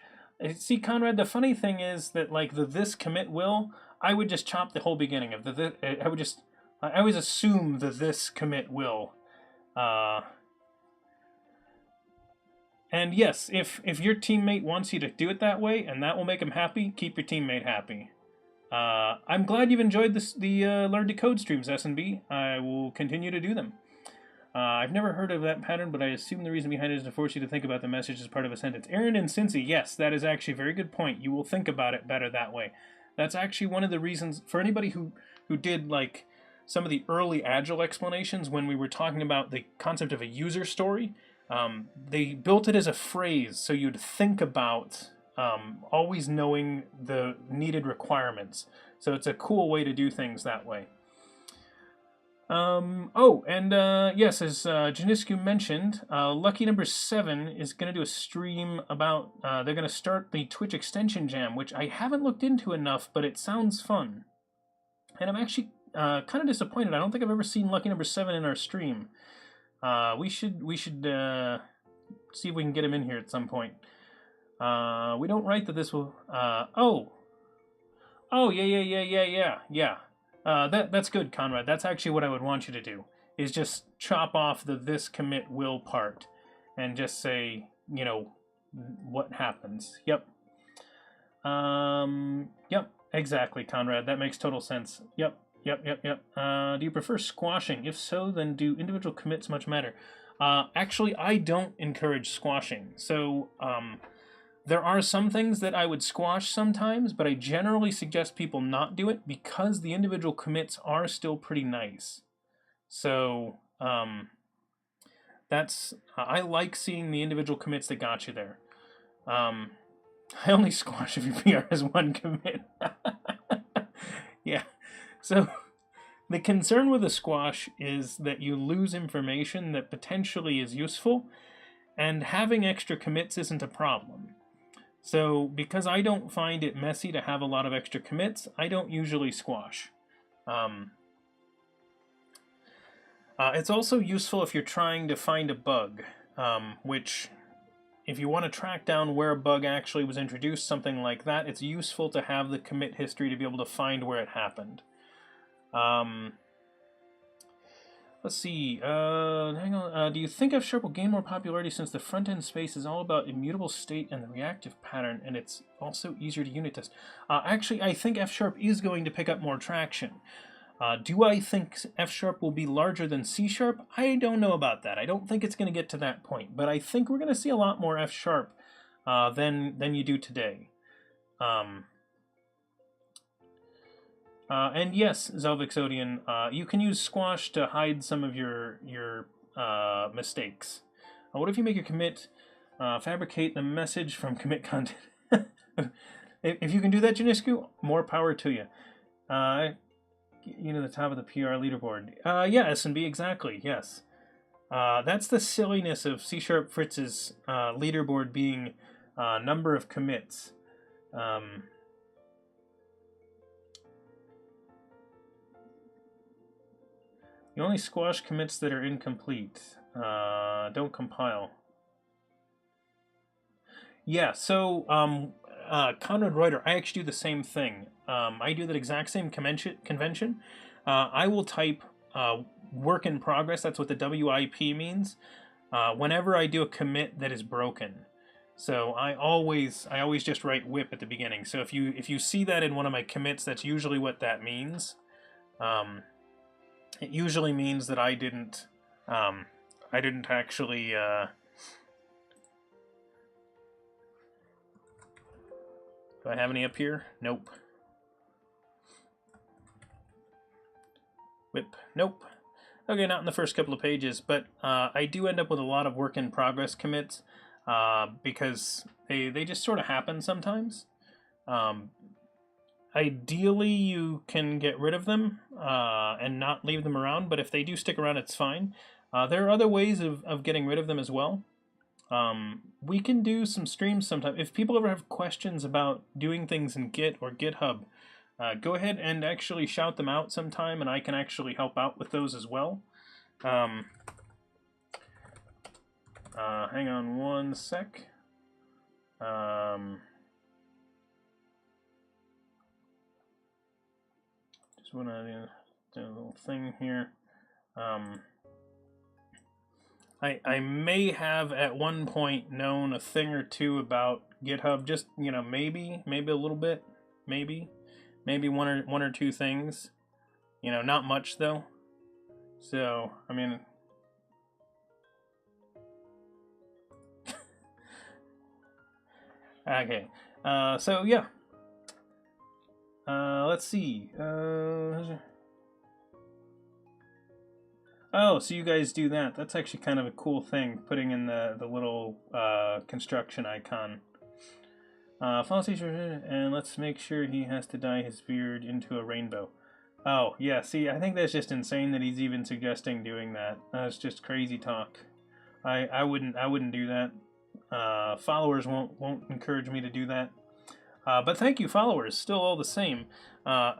See, Conrad, the funny thing is that like the this commit will, I would just chop the whole beginning of the I always assume the this commit will. And yes, if your teammate wants you to do it that way, and that will make him happy, keep your teammate happy. I'm glad you've enjoyed the Learn to Code streams, S&B. I will continue to do them. I've never heard of that pattern, but I assume the reason behind it is to force you to think about the message as part of a sentence. Aaron and Cincy, yes, that is actually a very good point. You will think about it better that way. That's actually one of the reasons, for anybody who did like some of the early Agile explanations when we were talking about the concept of a user story, they built it as a phrase, so you'd think about always knowing the needed requirements. So it's a cool way to do things that way. Yes, as Janiscu mentioned, Lucky Number 7 is going to do a stream about, they're going to start the Twitch Extension Jam, which I haven't looked into enough, but it sounds fun. And I'm actually kind of disappointed. I don't think I've ever seen Lucky Number 7 in our stream. We should see if we can get him in here at some point. We don't write that this will, yeah. That's good, Conrad. That's actually what I would want you to do, is just chop off the this commit will part and just say, you know, what happens. Yep. Yep, exactly, Conrad. That makes total sense. Yep. Do you prefer squashing? If so, then do individual commits much matter? Actually, I don't encourage squashing. So, there are some things that I would squash sometimes, but I generally suggest people not do it because the individual commits are still pretty nice. So I like seeing the individual commits that got you there. I only squash if your PR has one commit. Yeah. So the concern with a squash is that you lose information that potentially is useful, and having extra commits isn't a problem. So, because I don't find it messy to have a lot of extra commits, I don't usually squash. It's also useful if you're trying to find a bug, which, if you want to track down where a bug actually was introduced, something like that, it's useful to have the commit history to be able to find where it happened. Let's see, hang on, do you think F# will gain more popularity since the front-end space is all about immutable state and the reactive pattern, and it's also easier to unit test? Actually, I think F# is going to pick up more traction. Do I think F# will be larger than C#? I don't know about that. I don't think it's going to get to that point, but I think we're going to see a lot more F# than you do today. And yes, Zelvixodian, you can use squash to hide some of your mistakes. What if you make a commit, fabricate the message from commit content? If you can do that, Janiscu, more power to you. You know, the top of the PR leaderboard. Yeah, S&B, exactly, yes. That's the silliness of C# Fritz's leaderboard being number of commits. You only squash commits that are incomplete. Don't compile. Yeah, so Conrad Reuter, I actually do the same thing. I do that exact same convention. I will type work in progress, that's what the WIP means, whenever I do a commit that is broken. So I always just write WIP at the beginning. So if you see that in one of my commits, that's usually what that means. It usually means that I didn't actually do I have any up here? Nope. Whip, nope. Okay, not in the first couple of pages, but I do end up with a lot of work in progress commits because they just sort of happen sometimes. Ideally, you can get rid of them and not leave them around, but if they do stick around, it's fine. There are other ways of getting rid of them as well. We can do some streams sometime. If people ever have questions about doing things in Git or GitHub, go ahead and actually shout them out sometime, and I can actually help out with those as well. Hang on one sec. Just want to do a little thing here. I may have at one point known a thing or two about GitHub, just, you know, maybe a little bit, maybe one or two things, you know, not much though. So I mean, okay, so yeah. Let's see. Oh, so you guys do that. That's actually kind of a cool thing, putting in the little construction icon. Follow teacher, and let's make sure he has to dye his beard into a rainbow. Oh, yeah, see, I think that's just insane that he's even suggesting doing that. That's just crazy talk. I wouldn't do that. Followers won't encourage me to do that. But thank you, followers, still all the same.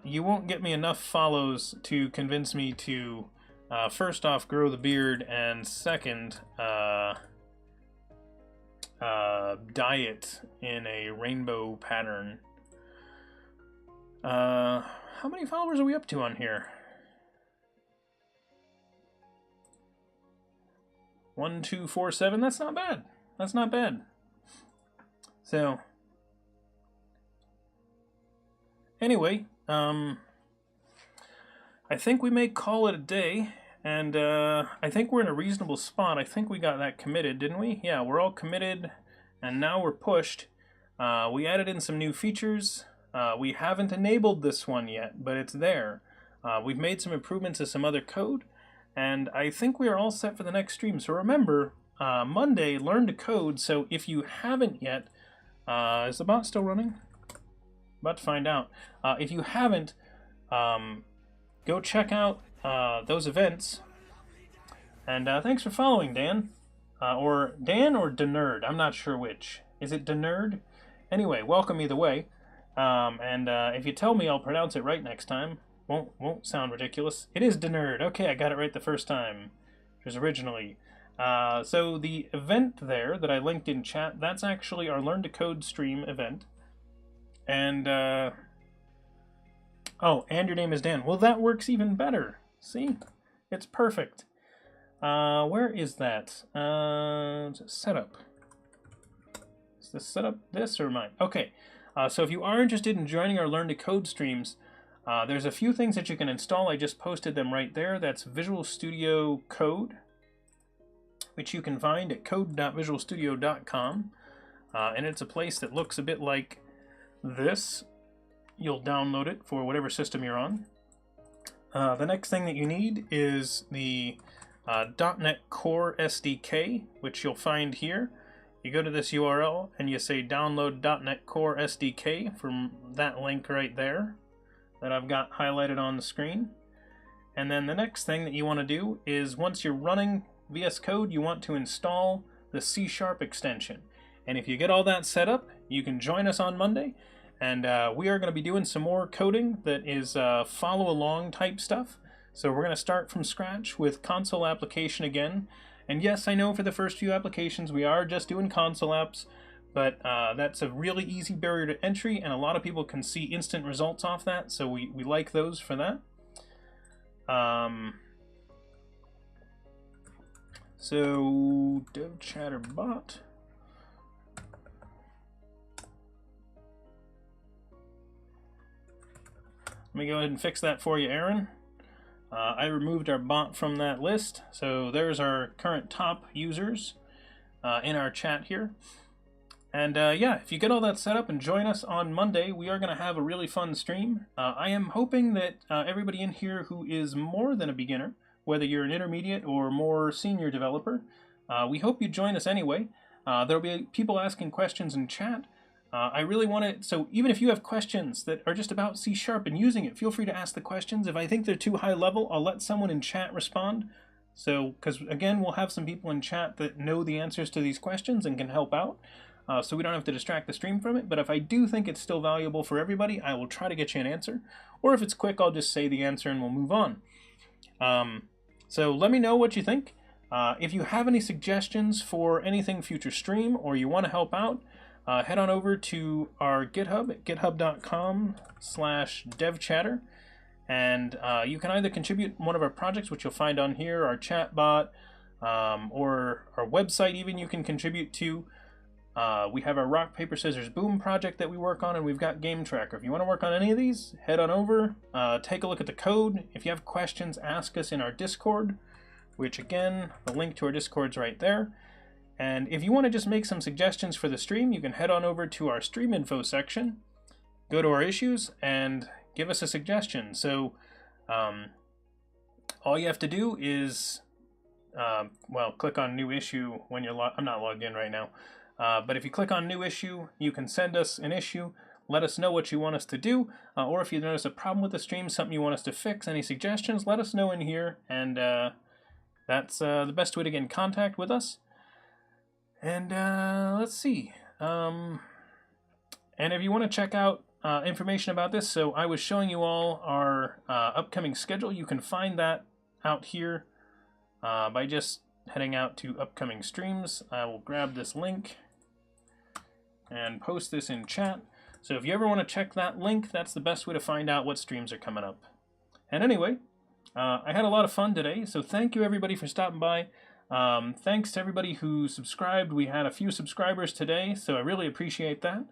You won't get me enough follows to convince me to, first off, grow the beard, and second, dye it in a rainbow pattern. How many followers are we up to on here? 1, 2, 4, 7. That's not bad. That's not bad. So, anyway, I think we may call it a day, and I think we're in a reasonable spot. I think we got that committed, didn't we? Yeah, we're all committed, and now we're pushed. We added in some new features. We haven't enabled this one yet, but it's there. We've made some improvements to some other code, and I think we are all set for the next stream. So remember, Monday, learn to code. So if you haven't yet, is the bot still running? About to find out. If you haven't, go check out those events. And thanks for following, Dan. Or Dan or Denerd. I'm not sure which. Is it Denerd? Anyway, welcome either way. And if you tell me, I'll pronounce it right next time. Won't sound ridiculous. It is Denerd. Okay, I got it right the first time. It was originally. So the event there that I linked in chat, that's actually our Learn to Code stream event. And, oh, and your name is Dan. Well, that works even better. See? It's perfect. Where is that? Setup. Is this setup this or mine? Okay. So if you are interested in joining our Learn to Code streams, there's a few things that you can install. I just posted them right there. That's Visual Studio Code, which you can find at code.visualstudio.com. And it's a place that looks a bit like this. You'll download it for whatever system you're on. The next thing that you need is the .NET Core SDK, which you'll find here. You go to this URL and you say download .NET Core SDK from that link right there that I've got highlighted on the screen. And then the next thing that you want to do is, once you're running VS Code, you want to install the C# extension. And if you get all that set up, you can join us on Monday. And we are going to be doing some more coding that is follow along type stuff. So we're going to start from scratch with console application again. And yes, I know for the first few applications we are just doing console apps, but that's a really easy barrier to entry, and a lot of people can see instant results off that, so we like those for that. So DevChatter bot. Let me go ahead and fix that for you, Aaron. I removed our bot from that list, so there's our current top users in our chat here. And yeah, if you get all that set up and join us on Monday, we are going to have a really fun stream. I am hoping that everybody in here who is more than a beginner, whether you're an intermediate or more senior developer, we hope you join us anyway. There'll be people asking questions in chat. I really want to, so even if you have questions that are just about C# and using it, feel free to ask the questions. If I think they're too high level, I'll let someone in chat respond. So, because again, we'll have some people in chat that know the answers to these questions and can help out. So we don't have to distract the stream from it. But if I do think it's still valuable for everybody, I will try to get you an answer. Or if it's quick, I'll just say the answer and we'll move on. So let me know what you think. If you have any suggestions for anything future stream, or you want to help out, head on over to our GitHub at github.com/devchatter, and you can either contribute one of our projects, which you'll find on here, our chat bot, or our website even you can contribute to. We have our Rock, Paper, Scissors, Boom project that we work on, and we've got Game Tracker. If you want to work on any of these, head on over, take a look at the code. If you have questions, ask us in our Discord, which again, the link to our Discord's right there. And if you want to just make some suggestions for the stream, you can head on over to our stream info section, go to our issues, and give us a suggestion. So all you have to do is, well, click on new issue when you're I'm not logged in right now. But if you click on New Issue, you can send us an issue. Let us know what you want us to do, or if you notice a problem with the stream, something you want us to fix, any suggestions, let us know in here, and that's the best way to get in contact with us. And let's see. And if you want to check out information about this, so I was showing you all our upcoming schedule. You can find that out here by just heading out to upcoming streams. I will grab this link and post this in chat. So if you ever want to check that link, that's the best way to find out what streams are coming up. And anyway, I had a lot of fun today, so thank you everybody for stopping by. Thanks to everybody who subscribed. We had a few subscribers today, so I really appreciate that.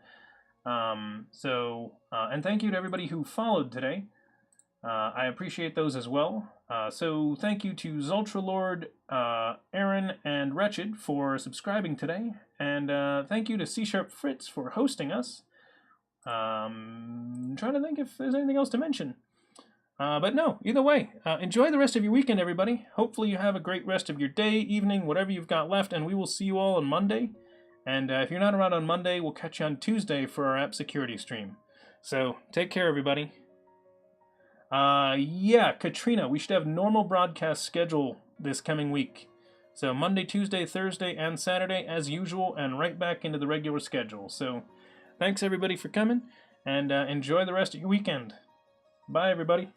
And thank you to everybody who followed today. I appreciate those as well. So thank you to Zultralord, Aaron, and Wretched for subscribing today. And thank you to C# Fritz for hosting us. Trying to think if there's anything else to mention. But no, either way, enjoy the rest of your weekend, everybody. Hopefully you have a great rest of your day, evening, whatever you've got left, and we will see you all on Monday. And if you're not around on Monday, we'll catch you on Tuesday for our app security stream. So, take care, everybody. Yeah, Katrina, we should have normal broadcast schedule this coming week. So Monday, Tuesday, Thursday, and Saturday as usual, and right back into the regular schedule. So, thanks everybody for coming, and enjoy the rest of your weekend. Bye, everybody.